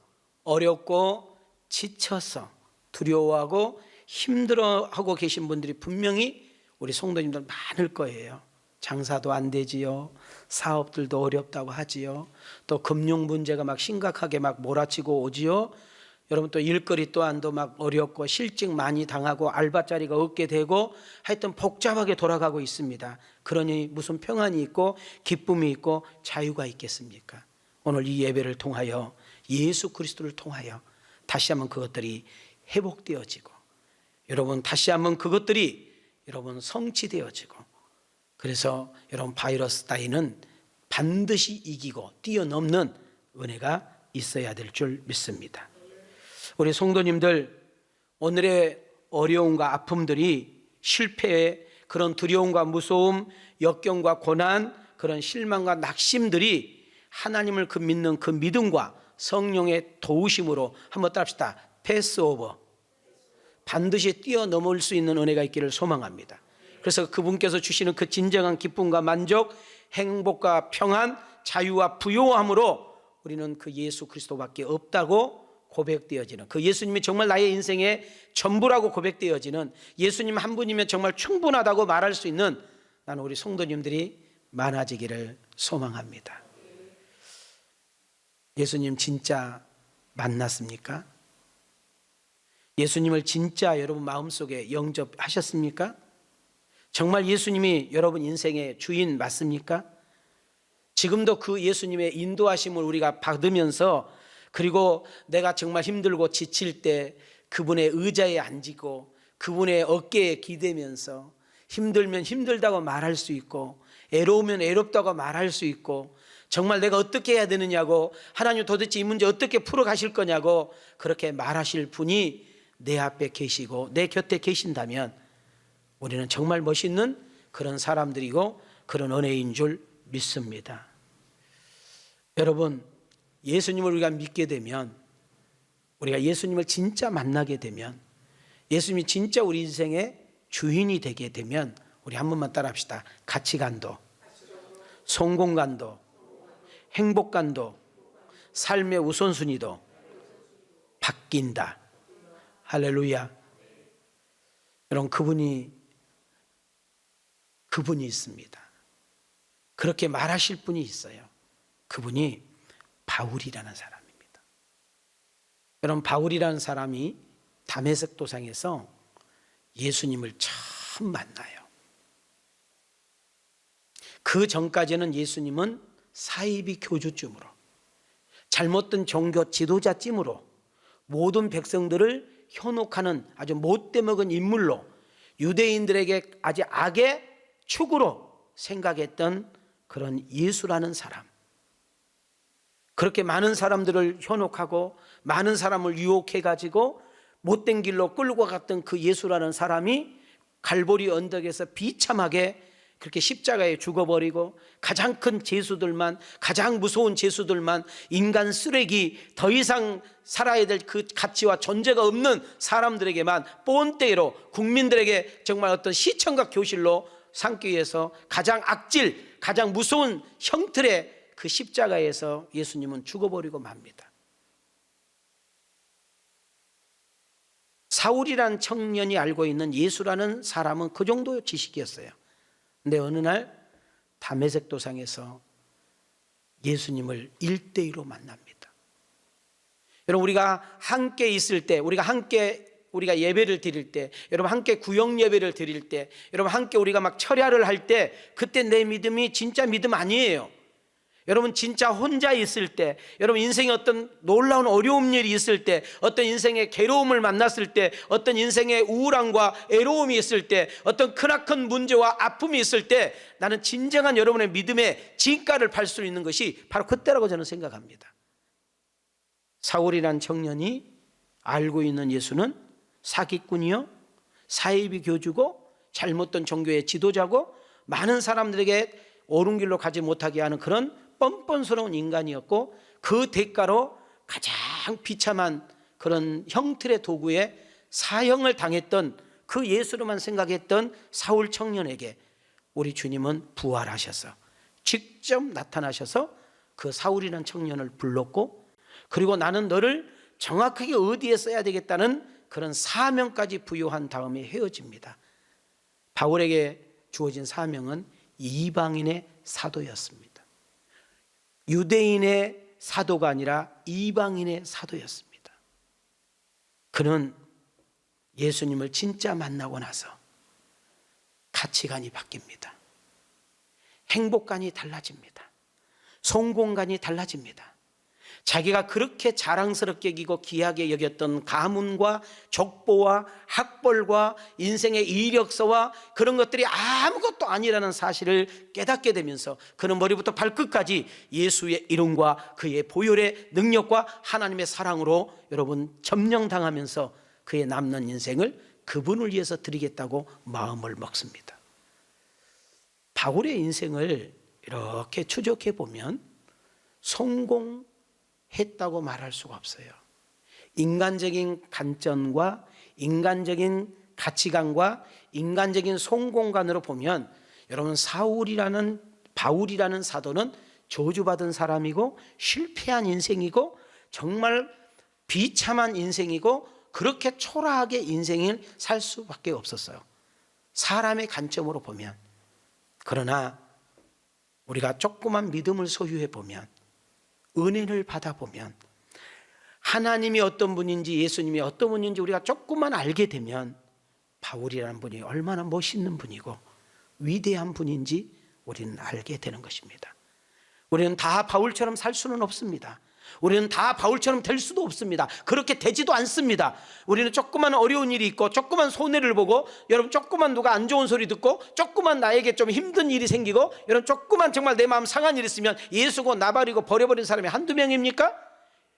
어렵고 지쳐서 두려워하고 힘들어하고 계신 분들이 분명히 우리 성도님들 많을 거예요. 장사도 안 되지요. 사업들도 어렵다고 하지요. 또 금융 문제가 막 심각하게 막 몰아치고 오지요. 여러분, 또 일거리 또한도 막 어렵고 실직 많이 당하고 알바자리가 없게 되고 하여튼 복잡하게 돌아가고 있습니다. 그러니 무슨 평안이 있고 기쁨이 있고 자유가 있겠습니까? 오늘 이 예배를 통하여 예수 그리스도를 통하여 다시 한번 그것들이 회복되어지고, 여러분 다시 한번 그것들이 여러분 성취되어지고, 그래서 여러분 바이러스 따위는 반드시 이기고 뛰어넘는 은혜가 있어야 될 줄 믿습니다. 우리 성도님들, 오늘의 어려움과 아픔들이 실패의 그런 두려움과 무서움, 역경과 고난, 그런 실망과 낙심들이 하나님을 믿는 그 믿음과 성령의 도우심으로 한번 따라합시다. 패스오버, 반드시 뛰어넘을 수 있는 은혜가 있기를 소망합니다. 그래서 그분께서 주시는 그 진정한 기쁨과 만족, 행복과 평안, 자유와 부요함으로 우리는 그 예수 그리스도밖에 없다고 고백되어지는, 그 예수님이 정말 나의 인생의 전부라고 고백되어지는, 예수님 한 분이면 정말 충분하다고 말할 수 있는 나는 우리 성도님들이 많아지기를 소망합니다. 예수님 진짜 만났습니까? 예수님을 진짜 여러분 마음속에 영접하셨습니까? 정말 예수님이 여러분 인생의 주인 맞습니까? 지금도 그 예수님의 인도하심을 우리가 받으면서, 그리고 내가 정말 힘들고 지칠 때 그분의 의자에 앉고 그분의 어깨에 기대면서 힘들면 힘들다고 말할 수 있고 애로우면 애롭다고 말할 수 있고, 정말 내가 어떻게 해야 되느냐고, 하나님 도대체 이 문제 어떻게 풀어가실 거냐고 그렇게 말하실 분이 내 앞에 계시고 내 곁에 계신다면 우리는 정말 멋있는 그런 사람들이고 그런 은혜인 줄 믿습니다. 여러분, 예수님을 우리가 믿게 되면, 우리가 예수님을 진짜 만나게 되면, 예수님이 진짜 우리 인생의 주인이 되게 되면 우리 한 번만 따라합시다. 가치관도, 성공관도, 행복관도, 삶의 우선순위도 바뀐다. 할렐루야. 여러분, 그분이 있습니다. 그렇게 말하실 분이 있어요. 그분이 바울이라는 사람입니다. 여러분, 바울이라는 사람이 다메섹 도상에서 예수님을 처음 만나요. 그 전까지는 예수님은 사이비 교주쯤으로, 잘못된 종교 지도자쯤으로, 모든 백성들을 현혹하는 아주 못돼 먹은 인물로, 유대인들에게 아주 악의 축으로 생각했던 그런 예수라는 사람, 그렇게 많은 사람들을 현혹하고 많은 사람을 유혹해가지고 못된 길로 끌고 갔던 그 예수라는 사람이 갈보리 언덕에서 비참하게 그렇게 십자가에 죽어버리고, 가장 큰 죄수들만, 가장 무서운 죄수들만, 인간 쓰레기, 더 이상 살아야 될 그 가치와 존재가 없는 사람들에게만 본때로 국민들에게 정말 어떤 시청각 교실로 삼기 위해서 가장 악질, 가장 무서운 형틀의 그 십자가에서 예수님은 죽어버리고 맙니다. 사울이라는 청년이 알고 있는 예수라는 사람은 그 정도 지식이었어요. 근데 어느 날 다메섹 도상에서 예수님을 1대1로 만납니다. 여러분, 우리가 함께 있을 때, 우리가 예배를 드릴 때, 여러분 함께 구역 예배를 드릴 때, 여러분 함께 우리가 막 철야를 할 때, 그때 내 믿음이 진짜 믿음 아니에요. 여러분, 진짜 혼자 있을 때, 여러분 인생에 어떤 놀라운 어려운 일이 있을 때, 어떤 인생의 괴로움을 만났을 때, 어떤 인생의 우울함과 애로움이 있을 때, 어떤 크나큰 문제와 아픔이 있을 때, 나는 진정한 여러분의 믿음의 진가를 팔 수 있는 것이 바로 그때라고 저는 생각합니다. 사울이란 청년이 알고 있는 예수는 사기꾼이요, 사이비 교주고, 잘못된 종교의 지도자고, 많은 사람들에게 옳은 길로 가지 못하게 하는 그런 뻔뻔스러운 인간이었고, 그 대가로 가장 비참한 그런 형틀의 도구에 사형을 당했던 그 예수로만 생각했던 사울 청년에게 우리 주님은 부활하셔서 직접 나타나셔서 그 사울이라는 청년을 불렀고, 그리고 나는 너를 정확하게 어디에 써야 되겠다는 그런 사명까지 부여한 다음에 헤어집니다. 바울에게 주어진 사명은 이방인의 사도였습니다. 유대인의 사도가 아니라 이방인의 사도였습니다. 그는 예수님을 진짜 만나고 나서 가치관이 바뀝니다. 행복관이 달라집니다. 성공관이 달라집니다. 자기가 그렇게 자랑스럽게 여기고 귀하게 여겼던 가문과 족보와 학벌과 인생의 이력서와 그런 것들이 아무것도 아니라는 사실을 깨닫게 되면서 그는 머리부터 발끝까지 예수의 이름과 그의 보혈의 능력과 하나님의 사랑으로 여러분 점령당하면서 그의 남는 인생을 그분을 위해서 드리겠다고 마음을 먹습니다. 바울의 인생을 이렇게 추적해 보면 성공했다고 말할 수가 없어요. 인간적인 관점과 인간적인 가치관과 인간적인 성공관으로 보면 여러분, 바울이라는 사도는 저주받은 사람이고 실패한 인생이고 정말 비참한 인생이고 그렇게 초라하게 인생을 살 수밖에 없었어요. 사람의 관점으로 보면. 그러나 우리가 조그만 믿음을 소유해 보면, 은혜를 받아보면, 하나님이 어떤 분인지 예수님이 어떤 분인지 우리가 조금만 알게 되면 바울이라는 분이 얼마나 멋있는 분이고 위대한 분인지 우리는 알게 되는 것입니다. 우리는 다 바울처럼 살 수는 없습니다. 우리는 다 바울처럼 될 수도 없습니다. 그렇게 되지도 않습니다. 우리는 조그만 어려운 일이 있고 조그만 손해를 보고, 여러분 조그만 누가 안 좋은 소리 듣고, 조그만 나에게 좀 힘든 일이 생기고, 여러분 조그만 정말 내 마음 상한 일이 있으면 예수고 나발이고 버려버린 사람이 한두 명입니까?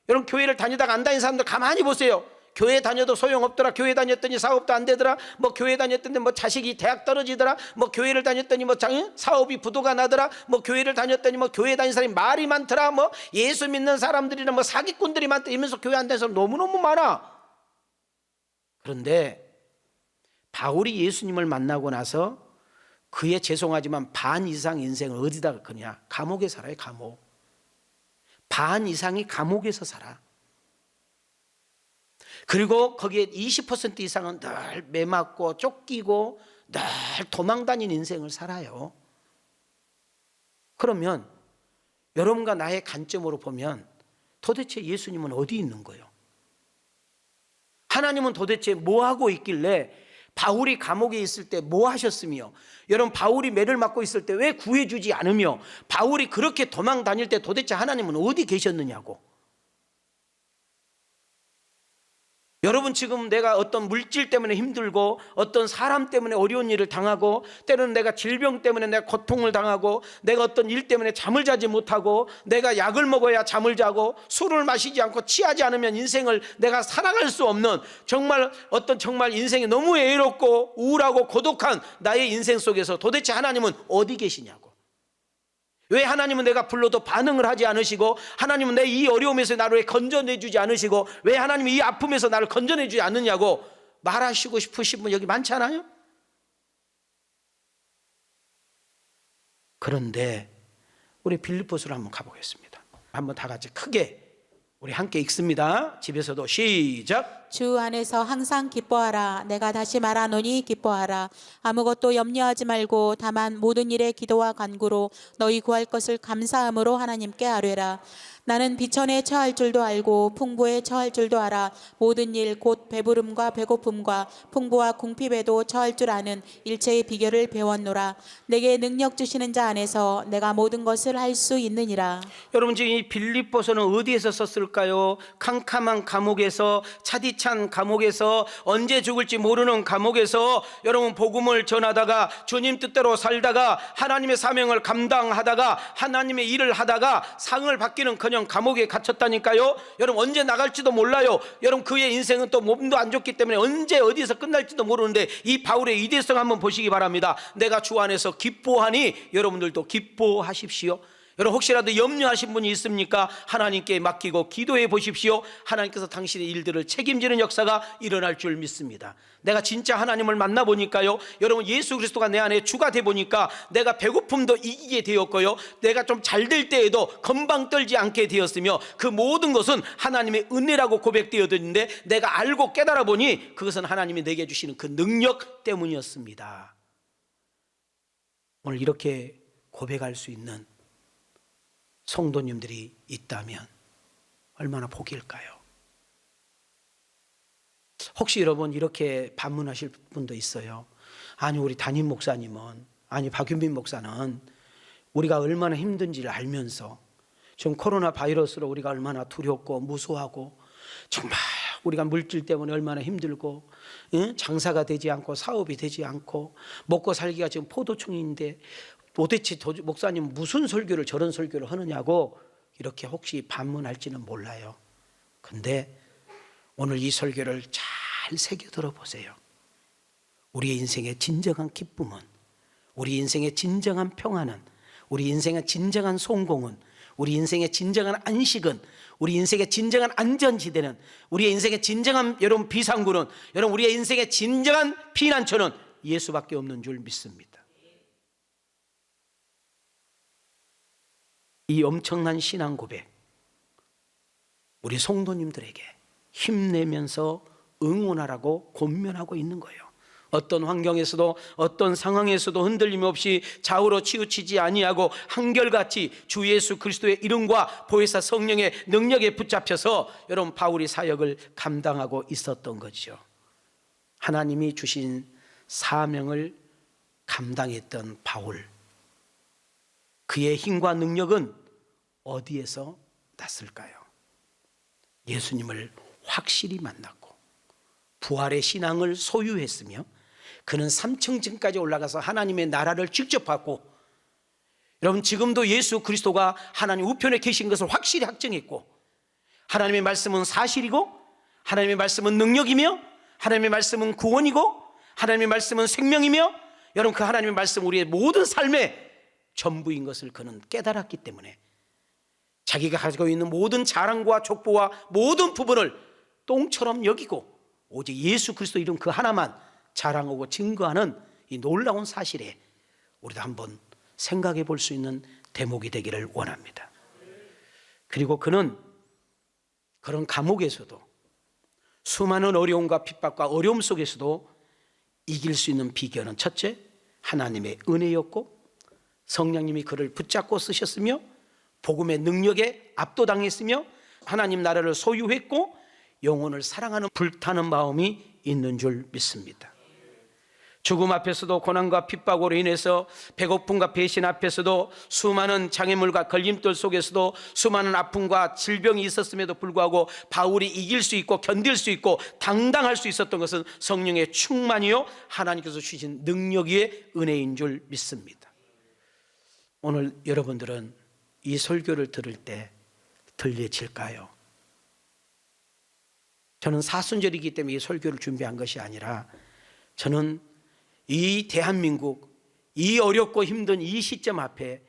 여러분 교회를 다니다가 안 다니는 사람들 가만히 보세요. 교회 다녀도 소용없더라. 교회 다녔더니 사업도 안 되더라. 뭐 교회 다녔더니 뭐 자식이 대학 떨어지더라. 뭐 교회를 다녔더니 뭐 사업이 부도가 나더라. 뭐 교회를 다녔더니 뭐 교회 다니는 사람이 말이 많더라. 뭐 예수 믿는 사람들이나 뭐 사기꾼들이 많다 이러면서 교회 안 다니는 사람 너무너무 많아. 그런데 바울이 예수님을 만나고 나서 그의 죄송하지만 반 이상 인생을 어디다가 그냐? 감옥에 살아요. 감옥. 반 이상이 감옥에서 살아. 그리고 거기에 20% 이상은 늘 매맞고 쫓기고 늘 도망다니는 인생을 살아요. 그러면 여러분과 나의 관점으로 보면 도대체 예수님은 어디 있는 거예요? 하나님은 도대체 뭐 하고 있길래 바울이 감옥에 있을 때 뭐 하셨으며, 여러분 바울이 매를 맞고 있을 때 왜 구해주지 않으며, 바울이 그렇게 도망 다닐 때 도대체 하나님은 어디 계셨느냐고. 여러분 지금 내가 어떤 물질 때문에 힘들고, 어떤 사람 때문에 어려운 일을 당하고, 때로는 내가 질병 때문에 내가 고통을 당하고, 내가 어떤 일 때문에 잠을 자지 못하고, 내가 약을 먹어야 잠을 자고, 술을 마시지 않고 취하지 않으면 인생을 내가 살아갈 수 없는, 정말 인생이 너무 외롭고 우울하고 고독한 나의 인생 속에서 도대체 하나님은 어디 계시냐고. 왜 하나님은 내가 불러도 반응을 하지 않으시고, 하나님은 내 이 어려움에서 나를 왜 건져내주지 않으시고, 왜 하나님이 이 아픔에서 나를 건져내주지 않느냐고 말하시고 싶으신 분 여기 많지 않아요? 그런데 우리 빌립보서로 한번 가보겠습니다. 한번 다 같이 크게 우리 함께 읽습니다. 집에서도 시작.
주 안에서 항상 기뻐하라. 내가 다시 말하노니 기뻐하라. 아무것도 염려하지 말고 다만 모든 일에 기도와 간구로 너희 구할 것을 감사함으로 하나님께 아뢰라. 나는 비천에 처할 줄도 알고 풍부에 처할 줄도 알아. 모든 일 곧 배부름과 배고픔과 풍부와 궁핍에도 처할 줄 아는 일체의 비결을 배웠노라. 내게 능력 주시는 자 안에서 내가 모든 것을 할 수 있느니라.
여러분 지금 이 빌립보서는 어디에서 썼을까요? 캄캄한 감옥에서, 차디찬 감옥에서, 언제 죽을지 모르는 감옥에서 여러분 복음을 전하다가, 주님 뜻대로 살다가, 하나님의 사명을 감당하다가, 하나님의 일을 하다가 상을 받기는커녕 감옥에 갇혔다니까요. 여러분 언제 나갈지도 몰라요. 여러분 그의 인생은 또 몸도 안 좋기 때문에 언제 어디서 끝날지도 모르는데, 이 바울의 이대성 한번 보시기 바랍니다. 내가 주 안에서 기뻐하니 여러분들도 기뻐하십시오. 여러분 혹시라도 염려하신 분이 있습니까? 하나님께 맡기고 기도해 보십시오. 하나님께서 당신의 일들을 책임지는 역사가 일어날 줄 믿습니다. 내가 진짜 하나님을 만나보니까요, 여러분 예수 그리스도가 내 안에 주가 돼 보니까 내가 배고픔도 이기게 되었고요, 내가 좀 잘 될 때에도 건방 떨지 않게 되었으며, 그 모든 것은 하나님의 은혜라고 고백되어졌는데, 내가 알고 깨달아 보니 그것은 하나님이 내게 주시는 그 능력 때문이었습니다. 오늘 이렇게 고백할 수 있는 성도님들이 있다면 얼마나 복일까요? 혹시 여러분 이렇게 반문하실 분도 있어요. 아니 우리 담임 목사님은, 아니 박윤빈 목사는 우리가 얼마나 힘든지를 알면서, 지금 코로나 바이러스로 우리가 얼마나 두렵고 무서워하고, 정말 우리가 물질 때문에 얼마나 힘들고, 장사가 되지 않고 사업이 되지 않고 먹고 살기가 지금 포도청인데 도대체 목사님 무슨 설교를 저런 설교를 하느냐고 이렇게 혹시 반문할지는 몰라요. 근데 오늘 이 설교를 잘 새겨 들어보세요. 우리의 인생의 진정한 기쁨은, 우리 인생의 진정한 평안은, 우리 인생의 진정한 성공은, 우리 인생의 진정한 안식은, 우리 인생의 진정한 안전지대는, 우리의 인생의 진정한 여러분 비상구는, 여러분 우리의 인생의 진정한 피난처는 예수밖에 없는 줄 믿습니다. 이 엄청난 신앙 고백, 우리 성도님들에게 힘내면서 응원하라고 권면하고 있는 거예요. 어떤 환경에서도, 어떤 상황에서도 흔들림 없이 좌우로 치우치지 아니하고 한결같이 주 예수 그리스도의 이름과 보혜사 성령의 능력에 붙잡혀서 여러분 바울이 사역을 감당하고 있었던 거죠. 하나님이 주신 사명을 감당했던 바울, 그의 힘과 능력은 어디에서 났을까요? 예수님을 확실히 만났고 부활의 신앙을 소유했으며, 그는 3층까지 올라가서 하나님의 나라를 직접 받고, 여러분 지금도 예수 그리스도가 하나님 우편에 계신 것을 확실히 확증했고, 하나님의 말씀은 사실이고, 하나님의 말씀은 능력이며, 하나님의 말씀은 구원이고, 하나님의 말씀은 생명이며, 여러분 그 하나님의 말씀 우리의 모든 삶의 전부인 것을 그는 깨달았기 때문에 자기가 가지고 있는 모든 자랑과 족보와 모든 부분을 똥처럼 여기고 오직 예수 그리스도 이름 그 하나만 자랑하고 증거하는 이 놀라운 사실에 우리도 한번 생각해 볼 수 있는 대목이 되기를 원합니다. 그리고 그는 그런 감옥에서도, 수많은 어려움과 핍박과 어려움 속에서도 이길 수 있는 비결은 첫째, 하나님의 은혜였고, 성령님이 그를 붙잡고 쓰셨으며, 복음의 능력에 압도당했으며, 하나님 나라를 소유했고, 영혼을 사랑하는 불타는 마음이 있는 줄 믿습니다. 죽음 앞에서도 고난과 핍박으로 인해서 배고픔과 배신 앞에서도 수많은 장애물과 걸림돌 속에서도 수많은 아픔과 질병이 있었음에도 불구하고 바울이 이길 수 있고 견딜 수 있고 당당할 수 있었던 것은 성령의 충만이요 하나님께서 주신 능력의 은혜인 줄 믿습니다. 오늘 여러분들은 이 설교를 들을 때 들려질까요? 저는 사순절이기 때문에 이 설교를 준비한 것이 아니라 저는 이 대한민국, 이 어렵고 힘든 이 시점 앞에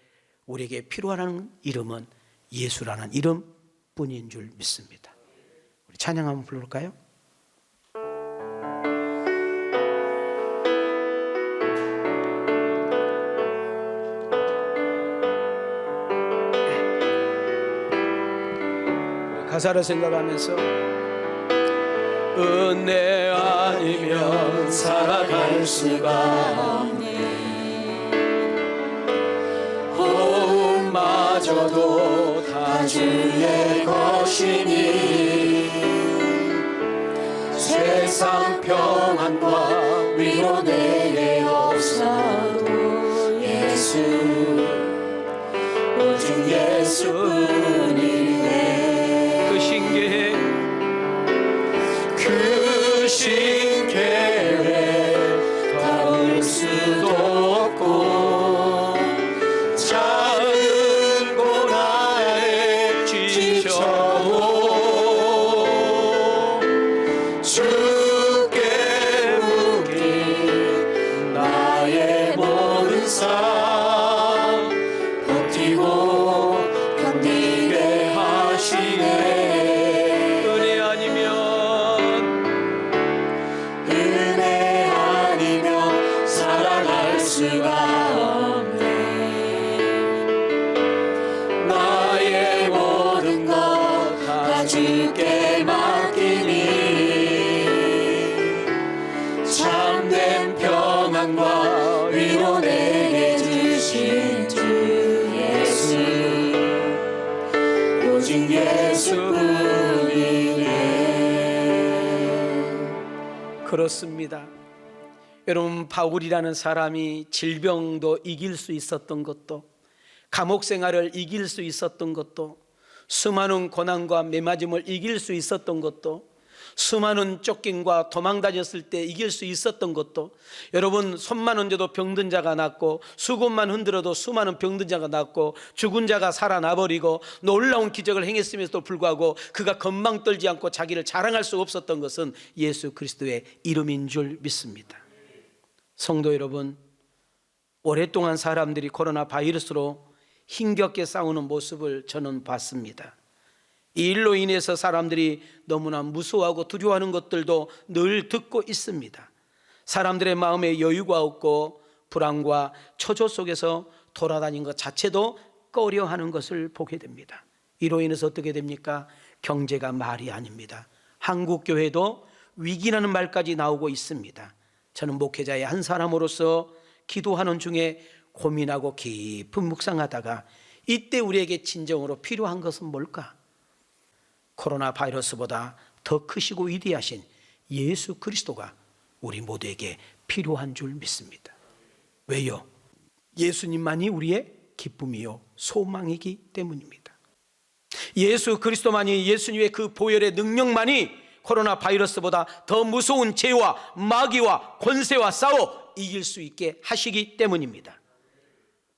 우리에게 필요한 이름은 예수라는 이름뿐인 줄 믿습니다. 우리 찬양 한번 부를까요? 가사를 생각하면서 은혜 아니면
살아갈 수가 없네. 호흡마저도 다 주의 것이니 세상 평안과 위로 내게 없어도 예수 오직 예수뿐이네.
그 신계에
그 신계에 닿을 수도 없고 작은 고난에 지쳐도 주께 묻기 나의 모든 삶 버티고 견디게 하시네.
은혜 아니면
수가 없네. 나의 모든 것 다 주께 맡기니 참된 평안과 위로 내게 주신 주 예수 오직 예수뿐이네.
그렇습니다. 여러분, 바울이라는 사람이 질병도 이길 수 있었던 것도, 감옥 생활을 이길 수 있었던 것도, 수많은 고난과 매맞음을 이길 수 있었던 것도, 수많은 쫓김과 도망 다녔을 때 이길 수 있었던 것도, 여러분 손만 얹어도 병든 자가 낫고 수건만 흔들어도 수많은 병든 자가 낫고 죽은 자가 살아나버리고 놀라운 기적을 행했음에도 불구하고 그가 건망 떨지 않고 자기를 자랑할 수 없었던 것은 예수 그리스도의 이름인 줄 믿습니다. 성도 여러분, 오랫동안 사람들이 코로나 바이러스로 힘겹게 싸우는 모습을 저는 봤습니다. 이 일로 인해서 사람들이 너무나 무서워하고 두려워하는 것들도 늘 듣고 있습니다. 사람들의 마음에 여유가 없고 불안과 초조 속에서 돌아다니는 것 자체도 꺼려하는 것을 보게 됩니다. 이로 인해서 어떻게 됩니까? 경제가 말이 아닙니다. 한국 교회도 위기라는 말까지 나오고 있습니다. 저는 목회자의 한 사람으로서 기도하는 중에 고민하고 깊은 묵상하다가 이때 우리에게 진정으로 필요한 것은 뭘까? 코로나 바이러스보다 더 크시고 위대하신 예수 그리스도가 우리 모두에게 필요한 줄 믿습니다. 왜요? 예수님만이 우리의 기쁨이요 소망이기 때문입니다. 예수 그리스도만이, 예수님의 그 보혈의 능력만이 코로나 바이러스보다 더 무서운 죄와 마귀와 권세와 싸워 이길 수 있게 하시기 때문입니다.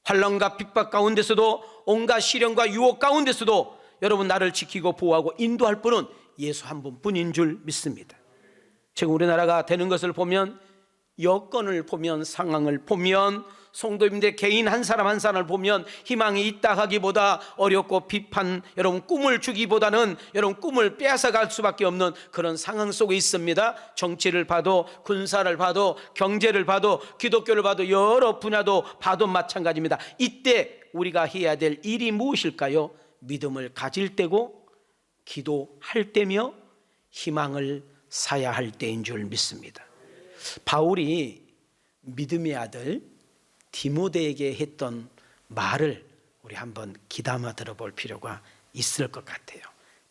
환난과 핍박 가운데서도, 온갖 시련과 유혹 가운데서도 여러분 나를 지키고 보호하고 인도할 분은 예수 한 분뿐인 줄 믿습니다. 지금 우리나라가 되는 것을 보면, 여건을 보면, 상황을 보면, 성도님들 개인 한 사람 한 사람을 보면 희망이 있다 하기보다 어렵고 비판, 여러분 꿈을 주기보다는 여러분 꿈을 빼앗아갈 수밖에 없는 그런 상황 속에 있습니다. 정치를 봐도, 군사를 봐도, 경제를 봐도, 기독교를 봐도, 여러 분야도 봐도 마찬가지입니다. 이때 우리가 해야 될 일이 무엇일까요? 믿음을 가질 때고 기도할 때며 희망을 사야 할 때인 줄 믿습니다. 바울이 믿음의 아들 디모데에게 했던 말을 우리 한번 귀담아 들어볼 필요가 있을 것 같아요.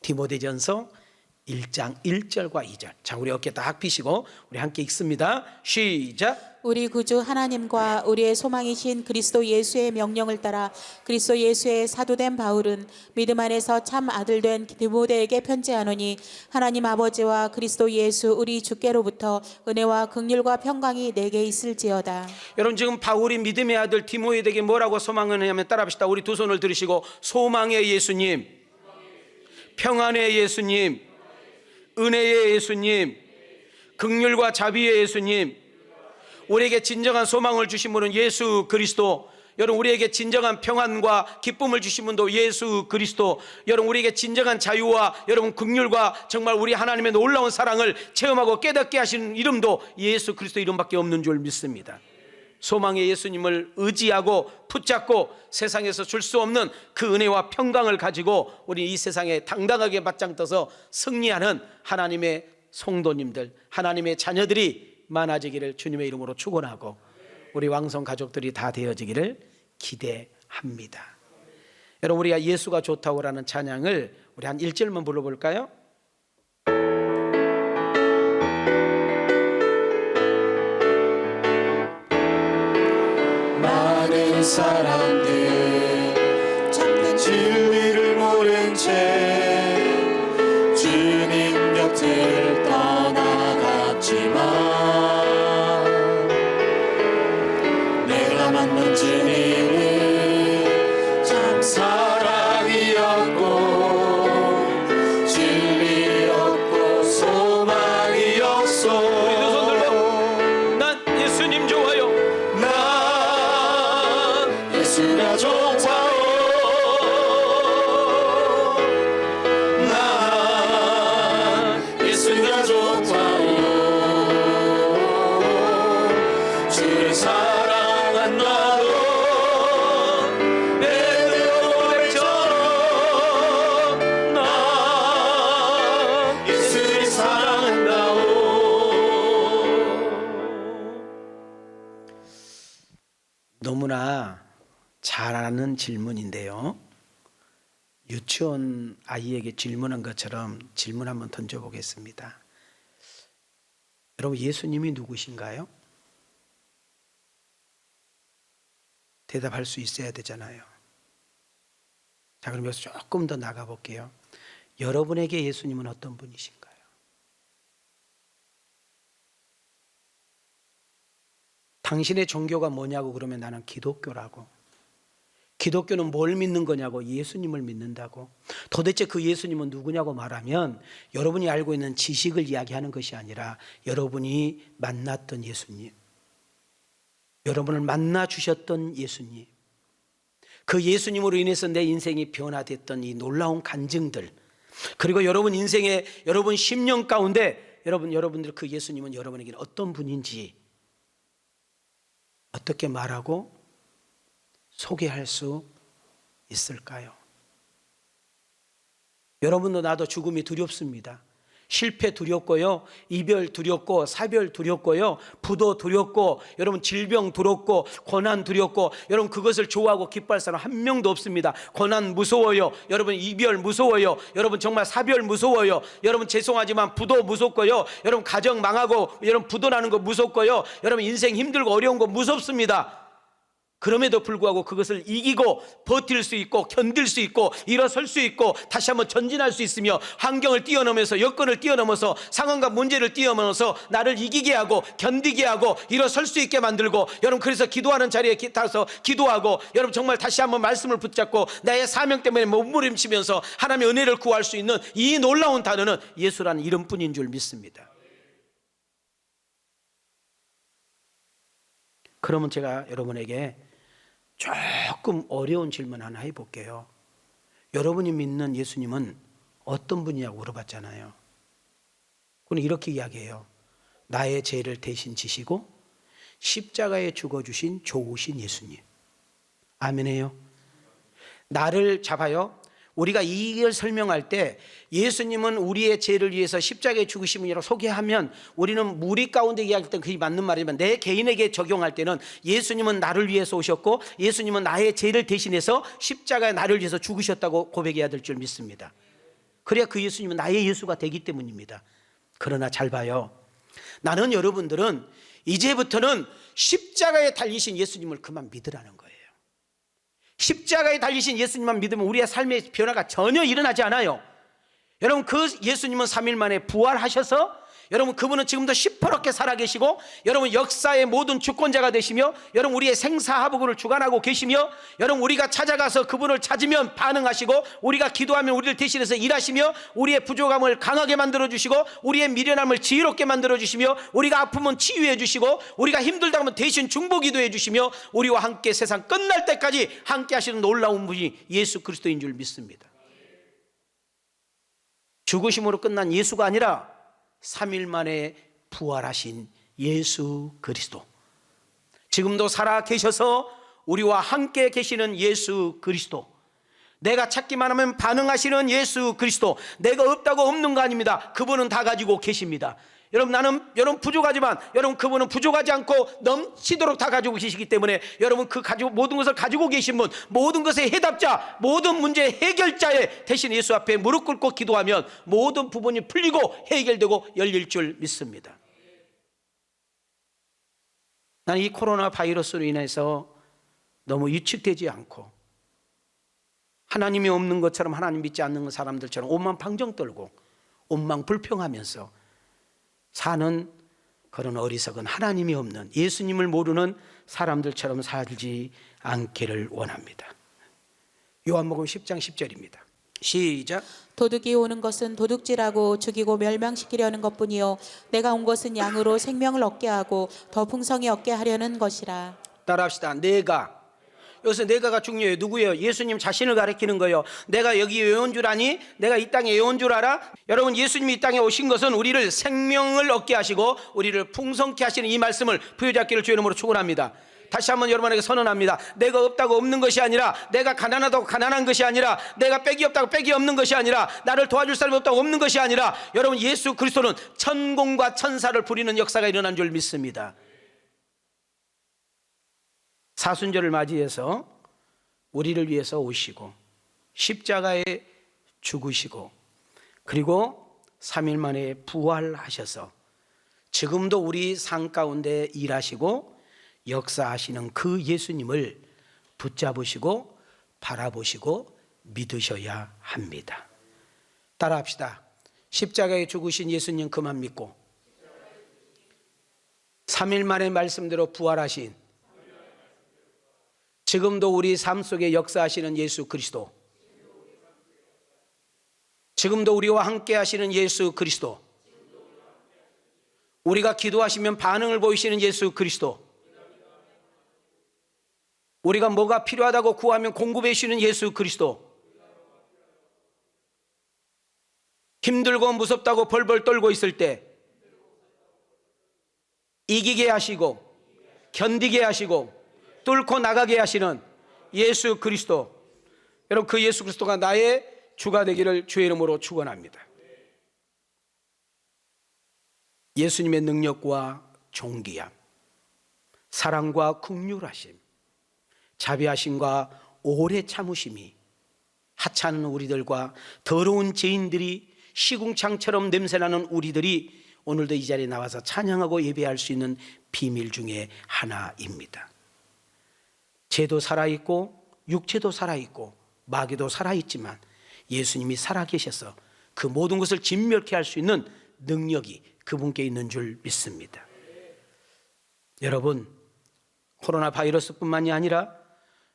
디모데전서 1장 1절과 2절. 자, 우리 어깨 딱 펴시고 우리 함께 읽습니다. 시작.
우리 구주 하나님과 우리의 소망이신 그리스도 예수의 명령을 따라 그리스도 예수의 사도된 바울은 믿음 안에서 참 아들된 디모데에게 편지하노니 하나님 아버지와 그리스도 예수 우리 주께로부터 은혜와 긍휼과 평강이 내게 있을지어다.
여러분, 지금 바울이 믿음의 아들 디모데에게 뭐라고 소망을 하냐면 따라합시다. 우리 두 손을 들으시고 소망의 예수님, 평안의 예수님, 은혜의 예수님, 긍휼과 자비의 예수님, 우리에게 진정한 소망을 주신 분은 예수 그리스도. 여러분, 우리에게 진정한 평안과 기쁨을 주신 분도 예수 그리스도. 여러분, 우리에게 진정한 자유와 여러분 긍휼과 정말 우리 하나님의 놀라운 사랑을 체험하고 깨닫게 하시는 이름도 예수 그리스도 이름밖에 없는 줄 믿습니다. 소망의 예수님을 의지하고 붙잡고 세상에서 줄 수 없는 그 은혜와 평강을 가지고 우리 이 세상에 당당하게 맞짱 떠서 승리하는 하나님의 성도님들, 하나님의 자녀들이 많아지기를 주님의 이름으로 축원하고 우리 왕성 가족들이 다 되어지기를 기대합니다. 여러분, 우리가 예수가 좋다고라는 찬양을 우리 한 1절만 불러볼까요?
많은 사람들 참된 진리를 모른 채 주님 곁을 떠나갔지만 내가 만난 진리는 참 사랑이었고 진리였고 소망이었어.
우리 두 손 들고 난 예수님 좋아요.
예수가 좋아요. 난 예수가 좋아요. 주를 사랑한다고 베드로 고백처럼 난 예수를 사랑한다고.
너무나 잘 아는 질문인데요. 유치원 아이에게 질문한 것처럼 질문 한번 던져보겠습니다. 여러분, 예수님이 누구신가요? 대답할 수 있어야 되잖아요. 자, 그럼 여기서 조금 더 나가볼게요. 여러분에게 예수님은 어떤 분이신가요? 당신의 종교가 뭐냐고 그러면 나는 기독교라고. 기독교는 뭘 믿는 거냐고, 예수님을 믿는다고. 도대체 그 예수님은 누구냐고 말하면 여러분이 알고 있는 지식을 이야기하는 것이 아니라 여러분이 만났던 예수님, 여러분을 만나 주셨던 예수님, 그 예수님으로 인해서 내 인생이 변화됐던 이 놀라운 간증들, 그리고 여러분 인생의 여러분 10년 가운데 여러분들 그 예수님은 여러분에게는 어떤 분인지 어떻게 말하고 소개할 수 있을까요? 여러분도 나도 죽음이 두렵습니다. 실패 두렵고요, 이별 두렵고, 사별 두렵고요, 부도 두렵고, 여러분 질병 두렵고, 고난 두렵고, 여러분 그것을 좋아하고 기뻐할 사람 한 명도 없습니다. 고난 무서워요. 여러분 이별 무서워요. 여러분 정말 사별 무서워요. 여러분 죄송하지만 부도 무섭고요. 여러분 가정 망하고, 여러분 부도 나는 거 무섭고요. 여러분 인생 힘들고 어려운 거 무섭습니다. 그럼에도 불구하고 그것을 이기고 버틸 수 있고 견딜 수 있고 일어설 수 있고 다시 한번 전진할 수 있으며 환경을 뛰어넘어서 여건을 뛰어넘어서 상황과 문제를 뛰어넘어서 나를 이기게 하고 견디게 하고 일어설 수 있게 만들고, 여러분 그래서 기도하는 자리에 가서 기도하고, 여러분 정말 다시 한번 말씀을 붙잡고 나의 사명 때문에 몸부림치면서 하나님의 은혜를 구할 수 있는 이 놀라운 단어는 예수라는 이름뿐인 줄 믿습니다. 그러면 제가 여러분에게 조금 어려운 질문 하나 해볼게요. 여러분이 믿는 예수님은 어떤 분이냐고 물어봤잖아요. 그럼 이렇게 이야기해요. 나의 죄를 대신 지시고 십자가에 죽어주신 좋으신 예수님. 아멘해요. 나를 잡아요. 우리가 이걸 설명할 때 예수님은 우리의 죄를 위해서 십자가에 죽으심이라고 소개하면 우리는 무리 가운데 이야기할 때는 그게 맞는 말이지만 내 개인에게 적용할 때는 예수님은 나를 위해서 오셨고 예수님은 나의 죄를 대신해서 십자가에 나를 위해서 죽으셨다고 고백해야 될 줄 믿습니다. 그래야 그 예수님은 나의 예수가 되기 때문입니다. 그러나 잘 봐요. 나는 여러분들은 이제부터는 십자가에 달리신 예수님을 그만 믿으라는 거예요. 십자가에 달리신 예수님만 믿으면 우리의 삶의 변화가 전혀 일어나지 않아요. 여러분, 그 예수님은 3일 만에 부활하셔서 여러분, 그분은 지금도 시퍼렇게 살아계시고 여러분, 역사의 모든 주권자가 되시며 여러분, 우리의 생사하복을 주관하고 계시며 여러분, 우리가 찾아가서 그분을 찾으면 반응하시고 우리가 기도하면 우리를 대신해서 일하시며 우리의 부족함을 강하게 만들어주시고 우리의 미련함을 지혜롭게 만들어주시며 우리가 아프면 치유해 주시고 우리가 힘들다 하면 대신 중보기도 해주시며 우리와 함께 세상 끝날 때까지 함께 하시는 놀라운 분이 예수 그리스도인 줄 믿습니다. 죽으심으로 끝난 예수가 아니라 3일 만에 부활하신 예수 그리스도, 지금도 살아 계셔서 우리와 함께 계시는 예수 그리스도, 내가 찾기만 하면 반응하시는 예수 그리스도, 내가 없다고 없는 거 아닙니다. 그분은 다 가지고 계십니다. 여러분 부족하지만 여러분, 그분은 부족하지 않고 넘치도록 다 가지고 계시기 때문에 여러분, 그 가지고 모든 것을 가지고 계신 분, 모든 것의 해답자, 모든 문제의 해결자의 대신 예수 앞에 무릎 꿇고 기도하면 모든 부분이 풀리고 해결되고 열릴 줄 믿습니다. 나는 이 코로나 바이러스로 인해서 너무 위축되지 않고 하나님이 없는 것처럼, 하나님 믿지 않는 사람들처럼 온만 방정 떨고 온만 불평하면서 사는 그런 어리석은, 하나님이 없는, 예수님을 모르는 사람들처럼 살지 않기를 원합니다. 요한복음 10장 10절입니다. 시작.
도둑이 오는 것은 도둑질하고 죽이고 멸망시키려는 것뿐이요 내가 온 것은 양으로 생명을 얻게 하고 더 풍성히 얻게 하려는 것이라.
따라합시다. 내가. 여기서 내가가 중요해요. 누구예요? 예수님 자신을 가리키는 거예요. 내가 여기 왜 온 줄 아니? 내가 이 땅에 왜 온 줄 알아? 여러분, 예수님이 이 땅에 오신 것은 우리를 생명을 얻게 하시고 우리를 풍성케 하시는 이 말씀을 부여잡기를 주의 이름으로 축원합니다. 다시 한번 여러분에게 선언합니다. 내가 없다고 없는 것이 아니라, 내가 가난하다고 가난한 것이 아니라, 내가 빽이 없다고 빽이 없는 것이 아니라, 나를 도와줄 사람이 없다고 없는 것이 아니라, 여러분, 예수 그리스도는 천공과 천사를 부리는 역사가 일어난 줄 믿습니다. 사순절을 맞이해서 우리를 위해서 오시고 십자가에 죽으시고 그리고 3일 만에 부활하셔서 지금도 우리 삶 가운데 일하시고 역사하시는 그 예수님을 붙잡으시고 바라보시고 믿으셔야 합니다. 따라합시다. 십자가에 죽으신 예수님 그만 믿고 3일 만에 말씀대로 부활하신 지금도 우리 삶 속에 역사하시는 예수 그리스도, 지금도 우리와 함께 하시는 예수 그리스도, 우리가 기도하시면 반응을 보이시는 예수 그리스도, 우리가 뭐가 필요하다고 구하면 공급해 주시는 예수 그리스도, 힘들고 무섭다고 벌벌 떨고 있을 때 이기게 하시고 견디게 하시고 뚫고 나가게 하시는 예수 그리스도, 여러분, 그 예수 그리스도가 나의 주가 되기를 주의 이름으로 축원합니다. 예수님의 능력과 존귀함, 사랑과 긍휼하심, 자비하심과 오래 참으심이 하찮은 우리들과 더러운 죄인들이, 시궁창처럼 냄새나는 우리들이 오늘도 이 자리에 나와서 찬양하고 예배할 수 있는 비밀 중에 하나입니다. 죄도 살아있고 육체도 살아있고 마귀도 살아있지만 예수님이 살아계셔서 그 모든 것을 진멸케 할 수 있는 능력이 그분께 있는 줄 믿습니다. 여러분, 코로나 바이러스뿐만이 아니라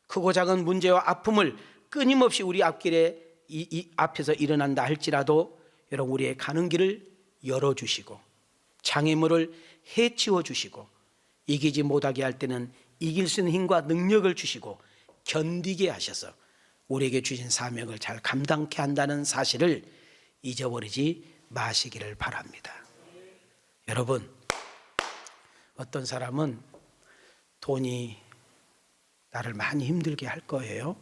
크고 작은 문제와 아픔을 끊임없이 우리 앞길에 이 앞에서 일어난다 할지라도 여러분, 우리의 가는 길을 열어주시고 장애물을 해치워 주시고 이기지 못하게 할 때는 이길 수 있는 힘과 능력을 주시고 견디게 하셔서 우리에게 주신 사명을 잘 감당케 한다는 사실을 잊어버리지 마시기를 바랍니다. 여러분, 어떤 사람은 돈이 나를 많이 힘들게 할 거예요.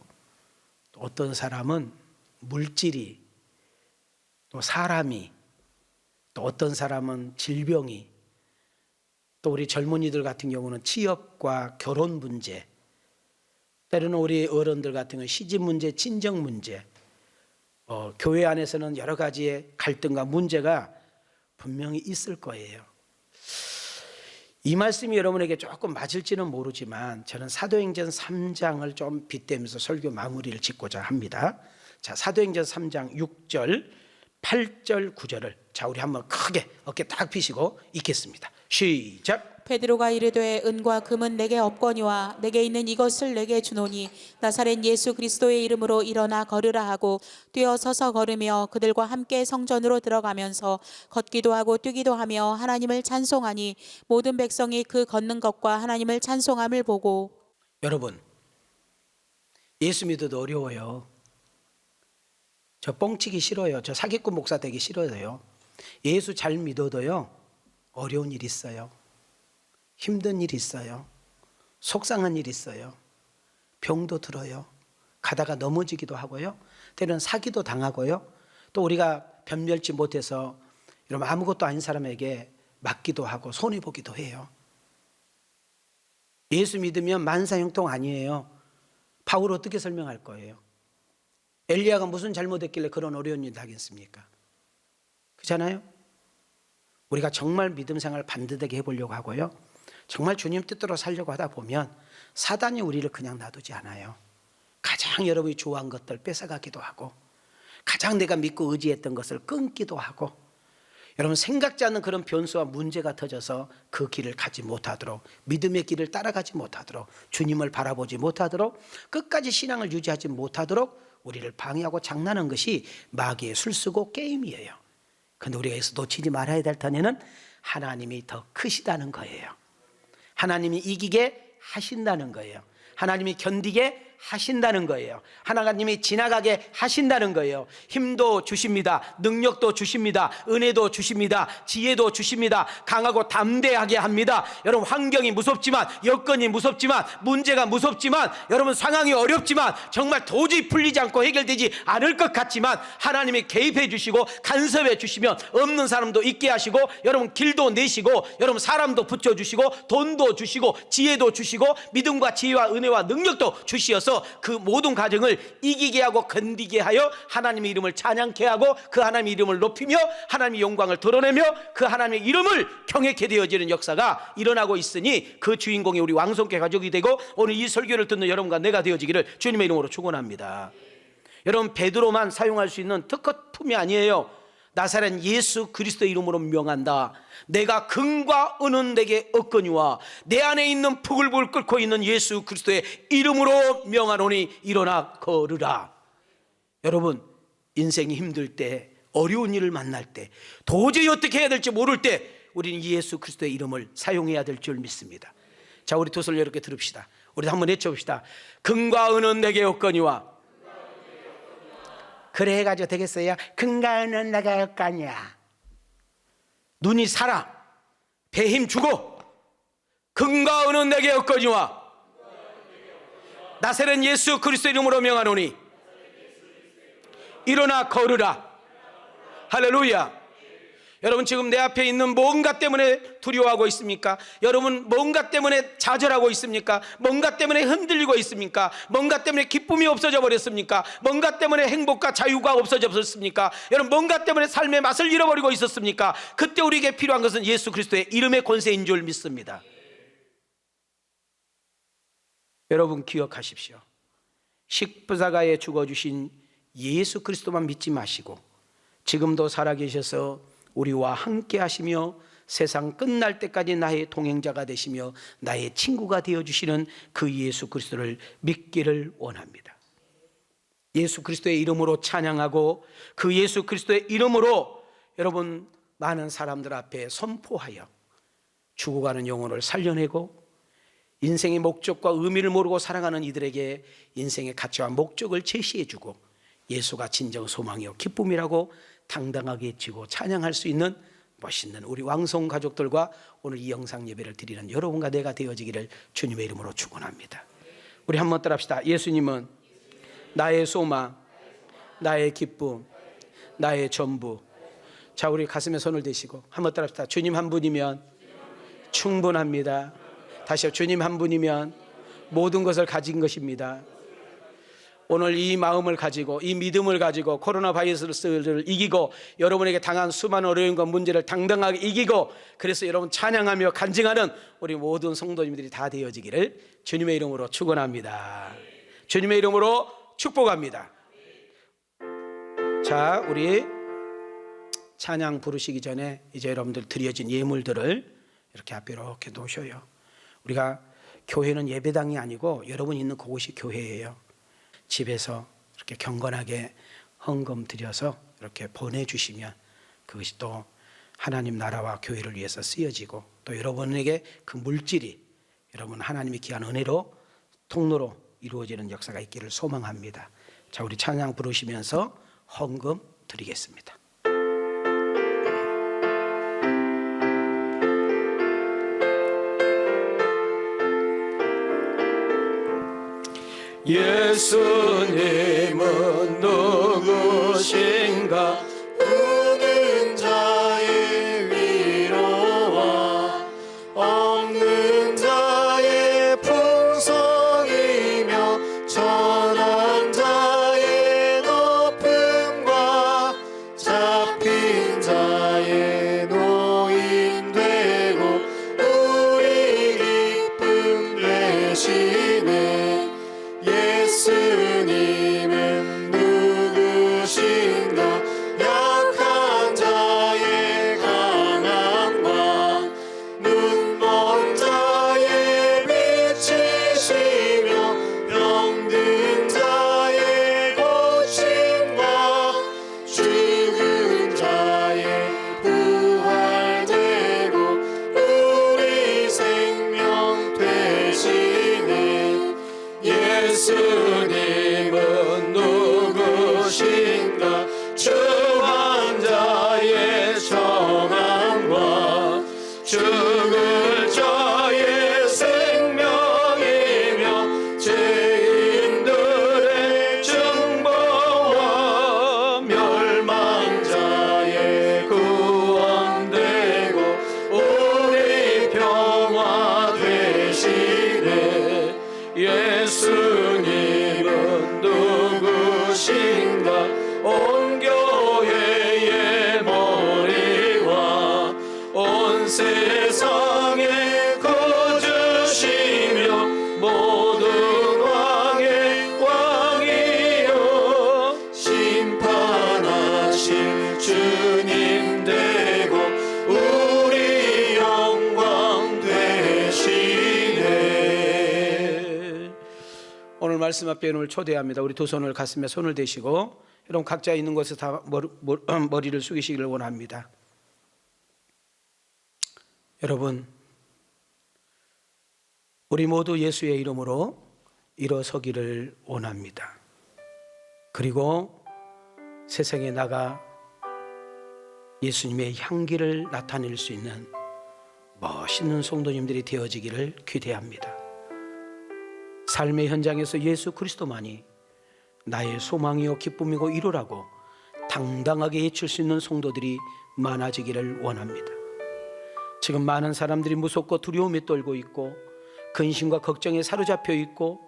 또 어떤 사람은 물질이, 또 사람이, 또 어떤 사람은 질병이, 또 우리 젊은이들 같은 경우는 취업과 결혼 문제, 때로는 우리 어른들 같은 경우는 시집 문제, 친정 문제, 교회 안에서는 여러 가지의 갈등과 문제가 분명히 있을 거예요. 이 말씀이 여러분에게 조금 맞을지는 모르지만 저는 사도행전 3장을 좀 빗대면서 설교 마무리를 짓고자 합니다. 자, 사도행전 3장 6절, 8절, 9절을 자, 우리 한번 크게 어깨 딱 펴시고 읽겠습니다. 시작.
베드로가 이르되 은과 금은 내게 없거니와 내게 있는 이것을 내게 주노니 나사렛 예수 그리스도의 이름으로 일어나 걸으라 하고 뛰어 서서 걸으며 그들과 함께 성전으로 들어가면서 걷기도 하고 뛰기도 하며 하나님을 찬송하니 모든 백성이 그 걷는 것과 하나님을 찬송함을 보고.
여러분, 예수 믿어도 어려워요. 저 뻥치기 싫어요. 저 사기꾼 목사 되기 싫어요. 예수 잘 믿어도요, 어려운 일 있어요. 힘든 일 있어요. 속상한 일 있어요. 병도 들어요. 가다가 넘어지기도 하고요. 때로는 사기도 당하고요. 또 우리가 변멸치 못해서 여러분 아무것도 아닌 사람에게 맞기도 하고 손해보기도 해요. 예수 믿으면 만사형통 아니에요. 바울 어떻게 설명할 거예요? 엘리야가 무슨 잘못했길래 그런 어려운 일을 하겠습니까? 그렇잖아요? 우리가 정말 믿음 생활을 반듯하게 해보려고 하고요, 정말 주님 뜻대로 살려고 하다 보면 사단이 우리를 그냥 놔두지 않아요. 가장 여러분이 좋아한 것들 뺏어가기도 하고, 가장 내가 믿고 의지했던 것을 끊기도 하고, 여러분 생각지 않는 그런 변수와 문제가 터져서 그 길을 가지 못하도록, 믿음의 길을 따라가지 못하도록, 주님을 바라보지 못하도록, 끝까지 신앙을 유지하지 못하도록 우리를 방해하고 장난한 것이 마귀의 술수고 게임이에요. 그런데 우리가 여기서 놓치지 말아야 될 터는 하나님이 더 크시다는 거예요. 하나님이 이기게 하신다는 거예요. 하나님이 견디게 하신다는 거예요. 하나님이 지나가게 하신다는 거예요. 힘도 주십니다. 능력도 주십니다. 은혜도 주십니다. 지혜도 주십니다. 강하고 담대하게 합니다. 여러분 환경이 무섭지만, 여건이 무섭지만, 문제가 무섭지만, 여러분 상황이 어렵지만, 정말 도저히 풀리지 않고 해결되지 않을 것 같지만 하나님이 개입해 주시고 간섭해 주시면 없는 사람도 있게 하시고, 여러분 길도 내시고, 여러분 사람도 붙여주시고, 돈도 주시고, 지혜도 주시고, 믿음과 지혜와 은혜와 능력도 주시어서 그 모든 과정을 이기게 하고 건디게 하여 하나님의 이름을 찬양케 하고 그 하나님의 이름을 높이며 하나님의 영광을 드러내며 그 하나님의 이름을 경외케 되어지는 역사가 일어나고 있으니 그 주인공이 우리 왕성교 가족이 되고 오늘 이 설교를 듣는 여러분과 내가 되어지기를 주님의 이름으로 축원합니다. 여러분 베드로만 사용할 수 있는 특허품이 아니에요. 나사렛 예수 그리스도의 이름으로 명한다. 내가 금과 은은 내게 없거니와 내 안에 있는 부글부글 끓고 있는 예수 그리스도의 이름으로 명하노니 일어나 걸으라. 여러분 인생이 힘들 때, 어려운 일을 만날 때, 도저히 어떻게 해야 될지 모를 때 우리는 예수 그리스도의 이름을 사용해야 될 줄 믿습니다. 자, 우리 두 손을 이렇게 들읍시다. 우리 한번 외쳐봅시다. 금과 은은 내게 없거니와. 그래 해가지고 되겠어요? 금과 은은 내가 없거니와. 눈이 살아, 배 힘 주고, 금과 은은 내게 없거니와 나사렛 예수 그리스도 이름으로 명하노니 일어나 걸으라. 할렐루야. 여러분 지금 내 앞에 있는 뭔가 때문에 두려워하고 있습니까? 여러분 뭔가 때문에 좌절하고 있습니까? 뭔가 때문에 흔들리고 있습니까? 뭔가 때문에 기쁨이 없어져 버렸습니까? 뭔가 때문에 행복과 자유가 없어져 버렸습니까? 여러분 뭔가 때문에 삶의 맛을 잃어버리고 있었습니까? 그때 우리에게 필요한 것은 예수 그리스도의 이름의 권세인 줄 믿습니다. 여러분 기억하십시오. 십자가에 죽어주신 예수 그리스도만 믿지 마시고 지금도 살아계셔서 우리와 함께 하시며 세상 끝날 때까지 나의 동행자가 되시며 나의 친구가 되어주시는 그 예수 그리스도를 믿기를 원합니다. 예수 그리스도의 이름으로 찬양하고 그 예수 그리스도의 이름으로 여러분 많은 사람들 앞에 선포하여 죽어가는 영혼을 살려내고 인생의 목적과 의미를 모르고 살아가는 이들에게 인생의 가치와 목적을 제시해주고 예수가 진정 소망이요 기쁨이라고 당당하게 외치고 찬양할 수 있는 멋있는 우리 왕성 가족들과 오늘 이 영상 예배를 드리는 여러분과 내가 되어지기를 주님의 이름으로 축원합니다. 우리 한번 따라합시다. 예수님은 나의 소망, 나의 기쁨, 나의 전부. 자, 우리 가슴에 손을 대시고 한번 따라합시다. 주님 한 분이면 충분합니다. 다시요. 주님 한 분이면 모든 것을 가진 것입니다. 오늘 이 마음을 가지고 이 믿음을 가지고 코로나 바이러스를 이기고 여러분에게 당한 수많은 어려움과 문제를 당당하게 이기고 그래서 여러분 찬양하며 간증하는 우리 모든 성도님들이 다 되어지기를 주님의 이름으로 축원합니다. 주님의 이름으로 축복합니다. 자, 우리 찬양 부르시기 전에 이제 여러분들 드려진 예물들을 이렇게 앞에 이렇게 놓으셔요. 우리가 교회는 예배당이 아니고 여러분 있는 그곳이 교회예요. 집에서 이렇게 경건하게 헌금 드려서 이렇게 보내주시면 그것이 또 하나님 나라와 교회를 위해서 쓰여지고 또 여러분에게 그 물질이 여러분 하나님이 귀한 은혜로 통로로 이루어지는 역사가 있기를 소망합니다. 자, 우리 찬양 부르시면서 헌금 드리겠습니다.
예수님은 누구신가? 우는 자의 위로와 없는 자의 풍성이며 천한 자의 높음과 잡힌 자의 노인 되고 우리 기쁨 되시네. 예수님은 누구신가? 약한 자의 강함과 눈먼 자의 빛이시며 병든 자의 고침과 죽은 자의 부활되고 우리 생명 되시네. 예수님은 누구신가? 주한 자의 정함과 죽을 자의 생명이며 죄인들의 중보와 멸망자의 구원되고 우리 평화 되시네. 예수님은 누구신가? 온 교회의 머리와 온 세상의 구주시며 모든 왕의 왕이요 심판하실 주님 되고 우리 영광 되시네.
오늘 말씀 앞에 여러분을 초대합니다. 우리 두 손을 가슴에 손을 대시고 여러분 각자 있는 곳에 다 머리를 숙이시기를 원합니다. 여러분, 우리 모두 예수의 이름으로 일어서기를 원합니다. 그리고 세상에 나가 예수님의 향기를 나타낼 수 있는 멋있는 성도님들이 되어지기를 기대합니다. 삶의 현장에서 예수 그리스도만이 나의 소망이요 기쁨이고 위로라고 당당하게 외칠 수 있는 성도들이 많아지기를 원합니다. 지금 많은 사람들이 무섭고 두려움에 떨고 있고 근심과 걱정에 사로잡혀 있고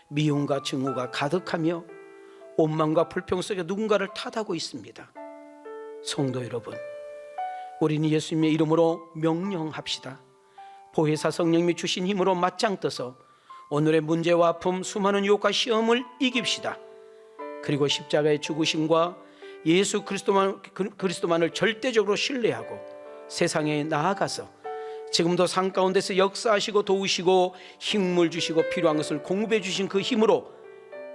미움과 증오가 가득하며 원망과 불평 속에 누군가를 탓하고 있습니다. 성도 여러분, 우리는 예수님의 이름으로 명령합시다. 보혜사 성령님이 주신 힘으로 맞짱 떠서 오늘의 문제와 아픔, 수많은 유혹과 시험을 이깁시다. 그리고 십자가의 죽으심과 예수 그리스도만을 절대적으로 신뢰하고 세상에 나아가서 지금도 산 가운데서 역사하시고 도우시고 힘을 주시고 필요한 것을 공급해 주신 그 힘으로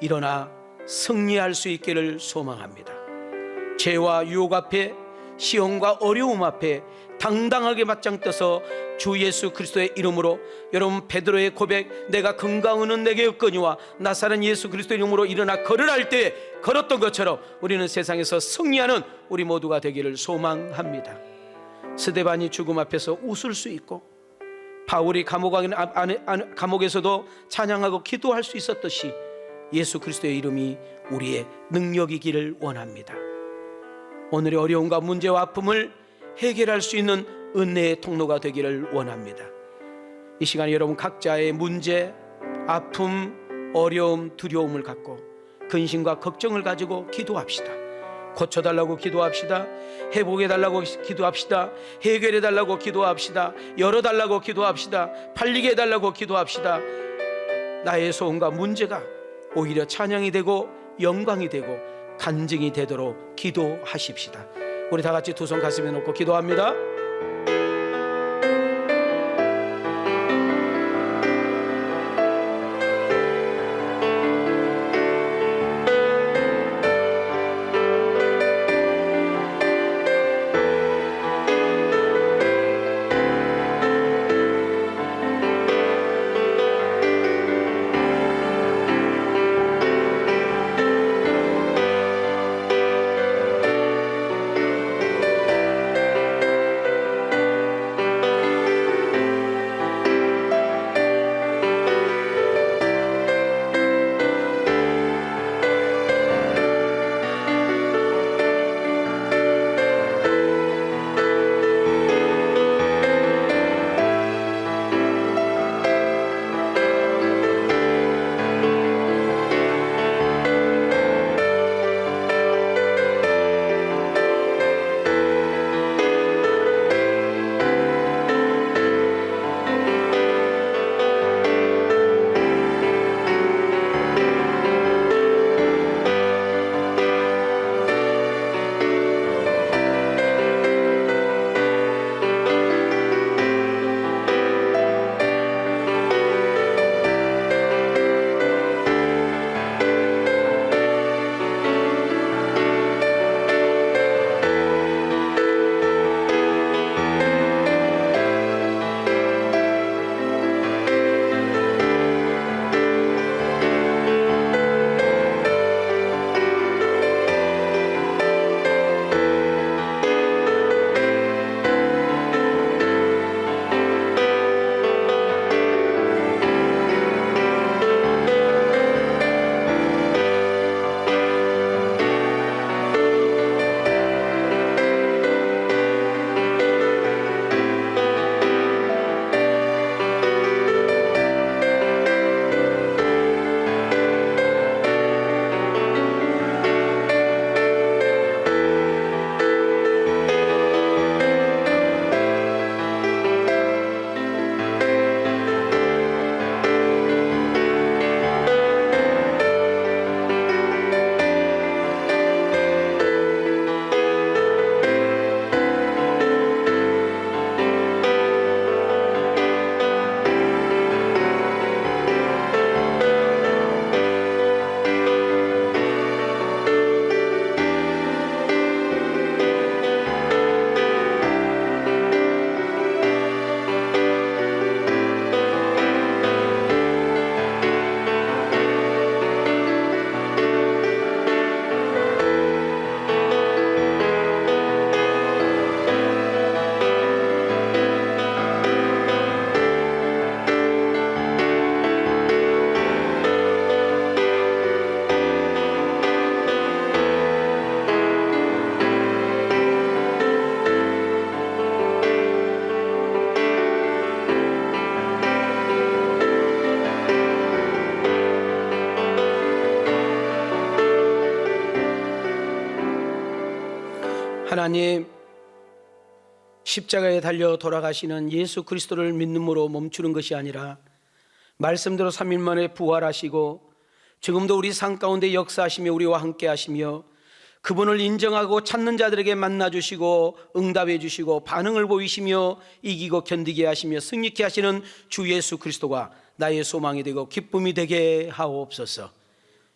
일어나 승리할 수 있기를 소망합니다. 죄와 유혹 앞에, 시험과 어려움 앞에 당당하게 맞짱 떠서 주 예수 그리스도의 이름으로 여러분 베드로의 고백, 내가 건강은 내게 없거니와 나사렛 예수 그리스도의 이름으로 일어나 걸으라 때 걸었던 것처럼 우리는 세상에서 승리하는 우리 모두가 되기를 소망합니다. 스데반이 죽음 앞에서 웃을 수 있고 바울이 감옥에서도 찬양하고 기도할 수 있었듯이 예수 그리스도의 이름이 우리의 능력이기를 원합니다. 오늘의 어려움과 문제와 아픔을 해결할 수 있는 은혜의 통로가 되기를 원합니다. 이 시간에 여러분 각자의 문제, 아픔, 어려움, 두려움을 갖고 근심과 걱정을 가지고 기도합시다. 고쳐달라고 기도합시다. 회복해달라고 기도합시다. 해결해달라고 기도합시다. 열어달라고 기도합시다. 팔리게 해달라고 기도합시다. 나의 소원과 문제가 오히려 찬양이 되고 영광이 되고 간증이 되도록 기도하십시다. 우리 다 같이 두 손 가슴에 놓고 기도합니다. 하나님, 십자가에 달려 돌아가시는 예수 그리스도를 믿음으로 멈추는 것이 아니라 말씀대로 3일 만에 부활하시고 지금도 우리 삶 가운데 역사하시며 우리와 함께 하시며 그분을 인정하고 찾는 자들에게 만나주시고 응답해 주시고 반응을 보이시며 이기고 견디게 하시며 승리케 하시는 주 예수 그리스도가 나의 소망이 되고 기쁨이 되게 하옵소서.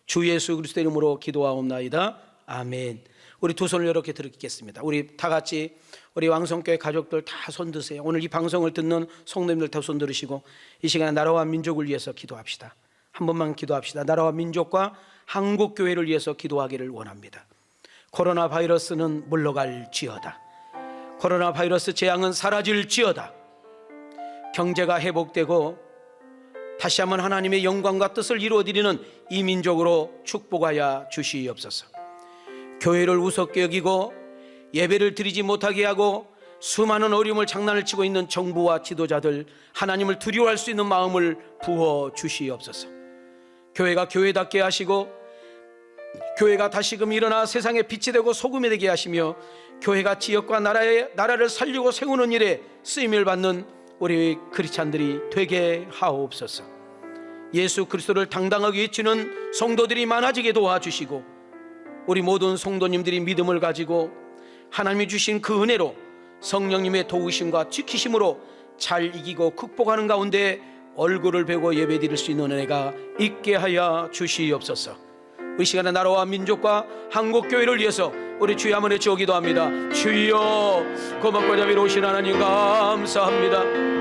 주 예수 그리스도 이름으로 기도하옵나이다. 아멘. 우리 두 손을 이렇게 들겠습니다. 우리 다 같이 우리 왕성교회 가족들 다 손 드세요. 오늘 이 방송을 듣는 성도님들 다 손 들으시고 이 시간에 나라와 민족을 위해서 기도합시다. 한 번만 기도합시다. 나라와 민족과 한국교회를 위해서 기도하기를 원합니다. 코로나 바이러스는 물러갈지어다. 코로나 바이러스 재앙은 사라질지어다. 경제가 회복되고 다시 한번 하나님의 영광과 뜻을 이루어드리는 이 민족으로 축복하여 주시옵소서. 교회를 우습게 여기고 예배를 드리지 못하게 하고 수많은 어려움을 장난을 치고 있는 정부와 지도자들, 하나님을 두려워할 수 있는 마음을 부어 주시옵소서. 교회가 교회답게 하시고 교회가 다시금 일어나 세상의 빛이 되고 소금이 되게 하시며 교회가 지역과 나라를 살리고 세우는 일에 쓰임을 받는 우리 크리스찬들이 되게 하옵소서. 예수 그리스도를 당당하게 외치는 성도들이 많아지게 도와주시고 우리 모든 성도님들이 믿음을 가지고 하나님이 주신 그 은혜로 성령님의 도우심과 지키심으로 잘 이기고 극복하는 가운데 얼굴을 베고 예배드릴 수 있는 은혜가 있게 하여 주시옵소서. 이 시간에 나라와 민족과 한국교회를 위해서 우리 주여 한번 외쳐 기도합니다. 주여, 고맙고 자비로우신 하나님 감사합니다.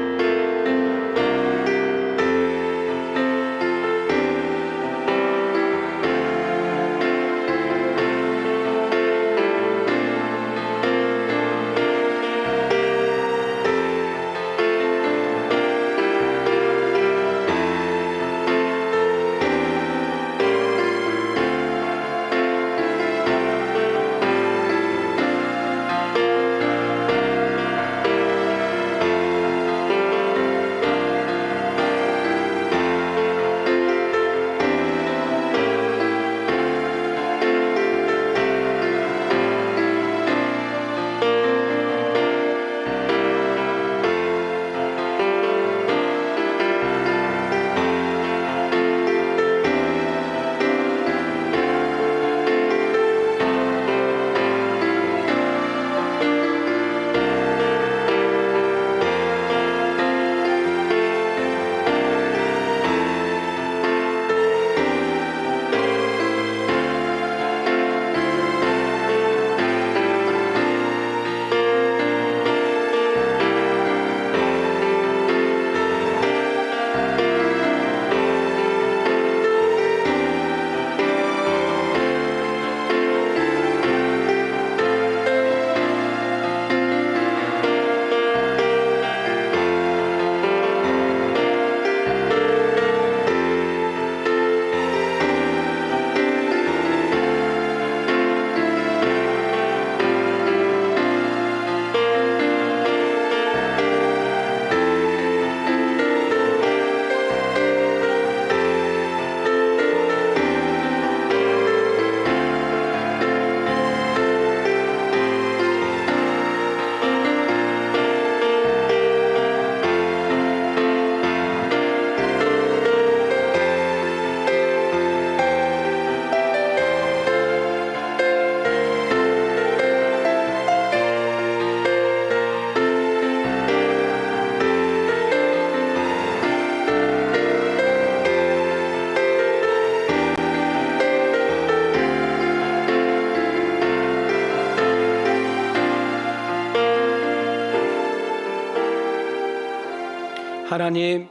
하나님,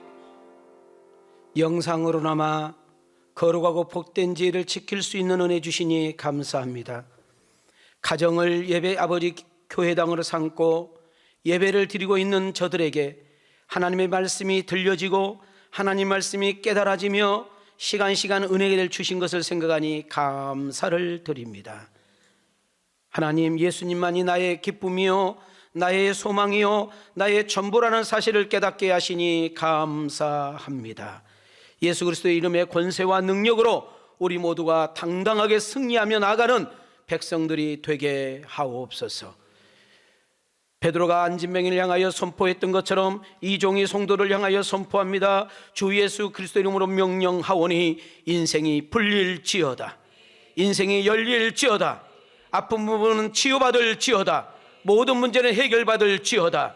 영상으로나마 거룩하고 복된 지혜를 지킬 수 있는 은혜 주시니 감사합니다. 가정을 예배 아버지 교회당으로 삼고 예배를 드리고 있는 저들에게 하나님의 말씀이 들려지고 하나님 말씀이 깨달아지며 시간 은혜를 주신 것을 생각하니 감사를 드립니다. 하나님, 예수님만이 나의 기쁨이요 나의 소망이요 나의 전부라는 사실을 깨닫게 하시니 감사합니다. 예수 그리스도의 이름의 권세와 능력으로 우리 모두가 당당하게 승리하며 나가는 백성들이 되게 하옵소서. 베드로가 안진뱅이를 향하여 선포했던 것처럼 이 종이 성도를 향하여 선포합니다. 주 예수 그리스도 이름으로 명령하오니 인생이 풀릴지어다. 인생이 열릴지어다. 아픈 부분은 치유받을지어다. 모든 문제는 해결받을지어다.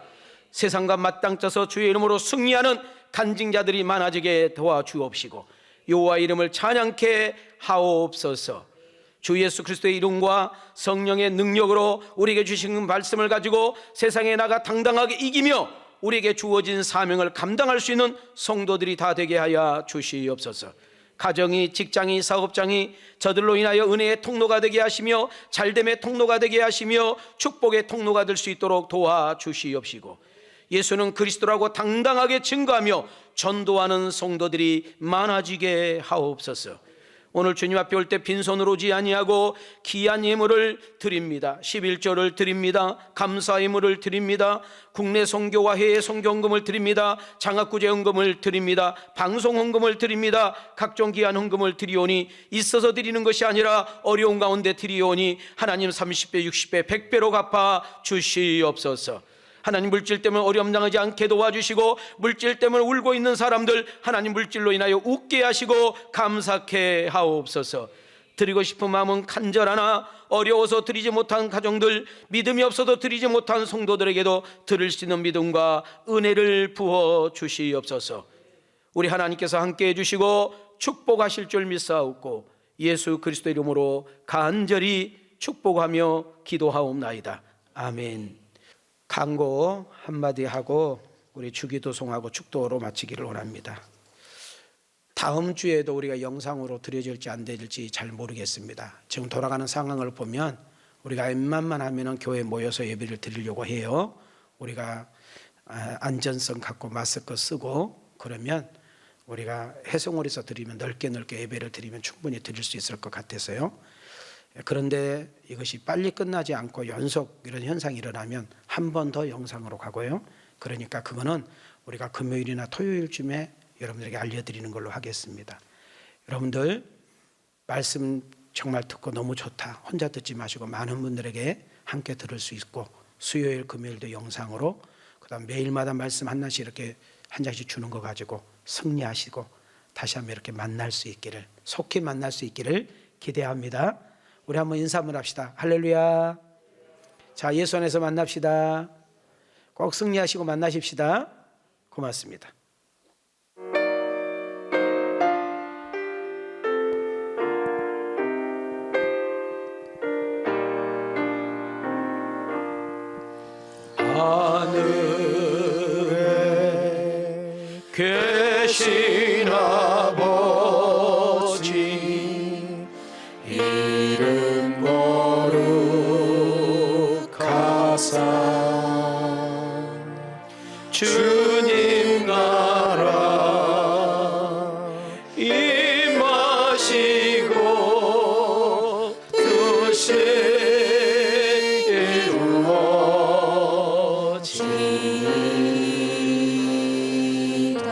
세상과 맞땅떠서 주의 이름으로 승리하는 간증자들이 많아지게 도와주옵시고 여호와 이름을 찬양케 하옵소서. 주 예수 그리스도의 이름과 성령의 능력으로 우리에게 주신 말씀을 가지고 세상에 나가 당당하게 이기며 우리에게 주어진 사명을 감당할 수 있는 성도들이 다 되게 하여 주시옵소서. 가정이, 직장이, 사업장이 저들로 인하여 은혜의 통로가 되게 하시며 잘됨의 통로가 되게 하시며 축복의 통로가 될 수 있도록 도와주시옵시고 예수는 그리스도라고 당당하게 증거하며 전도하는 성도들이 많아지게 하옵소서. 오늘 주님 앞에 올 때 빈손으로 오지 아니하고 귀한 예물을 드립니다. 11조를 드립니다. 감사 예물을 드립니다. 국내 선교와 해외 선교헌금을 드립니다. 장학구제 헌금을 드립니다. 방송 헌금을 드립니다. 각종 귀한 헌금을 드리오니 있어서 드리는 것이 아니라 어려운 가운데 드리오니 하나님 30배, 60배, 100배로 갚아 주시옵소서. 하나님 물질 때문에 어려움 당하지 않게 도와주시고 물질 때문에 울고 있는 사람들 하나님 물질로 인하여 웃게 하시고 감사케 하옵소서. 드리고 싶은 마음은 간절하나 어려워서 드리지 못한 가정들, 믿음이 없어도 드리지 못한 성도들에게도 드릴 수 있는 믿음과 은혜를 부어 주시옵소서. 우리 하나님께서 함께해 주시고 축복하실 줄 믿사옵고 예수 그리스도 이름으로 간절히 축복하며 기도하옵나이다. 아멘. 강고 한마디 하고 우리 주기도송하고 축도로 마치기를 원합니다. 다음 주에도 우리가 영상으로 드려질지 안 드려질지 잘 모르겠습니다. 지금 돌아가는 상황을 보면 우리가 웬만만 하면은 교회에 모여서 예배를 드리려고 해요. 우리가 안전성 갖고 마스크 쓰고 그러면 우리가 해성홀에서 드리면 넓게 예배를 드리면 충분히 드릴 수 있을 것 같아서요. 그런데 이것이 빨리 끝나지 않고 연속 이런 현상이 일어나면 한 번 더 영상으로 가고요. 그러니까 그거는 우리가 금요일이나 토요일쯤에 여러분들에게 알려드리는 걸로 하겠습니다. 여러분들 말씀 정말 듣고 너무 좋다. 혼자 듣지 마시고 많은 분들에게 함께 들을 수 있고 수요일, 금요일도 영상으로 그다음 매일마다 말씀 하나씩 이렇게 한 장씩 주는 거 가지고 승리하시고 다시 한번 이렇게 만날 수 있기를 속히 만날 수 있기를 기대합니다. 우리 한번 인사 한번 합시다. 할렐루야. 자, 예수 안에서 만납시다. 꼭 승리하시고 만나십시다. 고맙습니다.
하늘에 계신 아버지 이름 거룩하사 주님 나라 임하시고 뜻이 이루어지이다.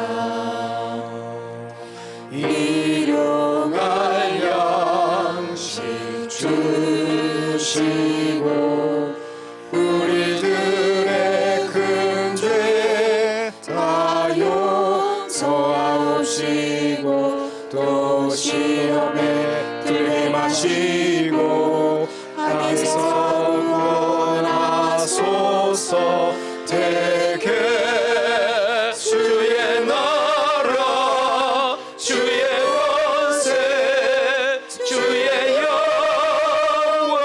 일용할 양식 주시고 우리들의 큰 죄 다 용서하옵시고 또 시험에 들게 마시고 악에서 구원하소서. 되게 주의 나라 주의 권세 주의 영원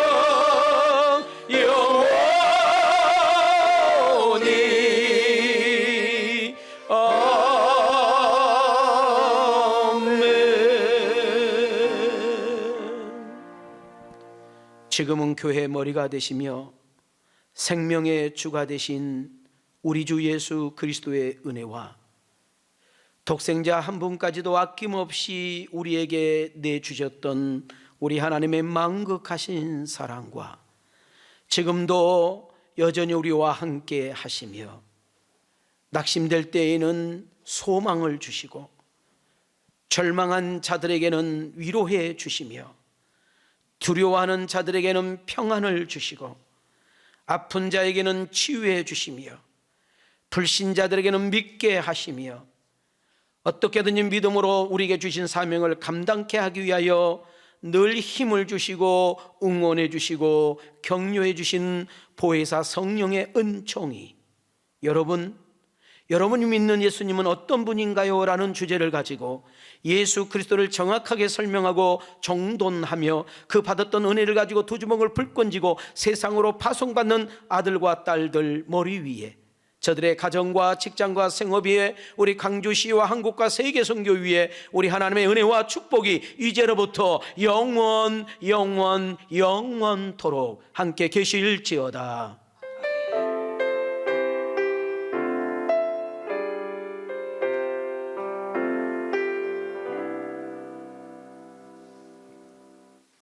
영원히 아멘.
지금은 교회의 머리가 되시며 생명의 주가 되신 우리 주 예수 그리스도의 은혜와 독생자 한 분까지도 아낌없이 우리에게 내주셨던 우리 하나님의 만극하신 사랑과 지금도 여전히 우리와 함께 하시며 낙심될 때에는 소망을 주시고 절망한 자들에게는 위로해 주시며 두려워하는 자들에게는 평안을 주시고 아픈 자에게는 치유해 주시며 불신자들에게는 믿게 하시며 어떻게든지 믿음으로 우리에게 주신 사명을 감당케 하기 위하여 늘 힘을 주시고 응원해 주시고 격려해 주신 보혜사 성령의 은총이 여러분이 믿는 예수님은 어떤 분인가요? 라는 주제를 가지고 예수 그리스도를 정확하게 설명하고 정돈하며 그 받았던 은혜를 가지고 두 주먹을 불끈 쥐고 세상으로 파송받는 아들과 딸들 머리 위에 저들의 가정과 직장과 생업 위에 우리 광주시와 한국과 세계 선교 위에 우리 하나님의 은혜와 축복이 이제로부터 영원토록 함께 계실지어다.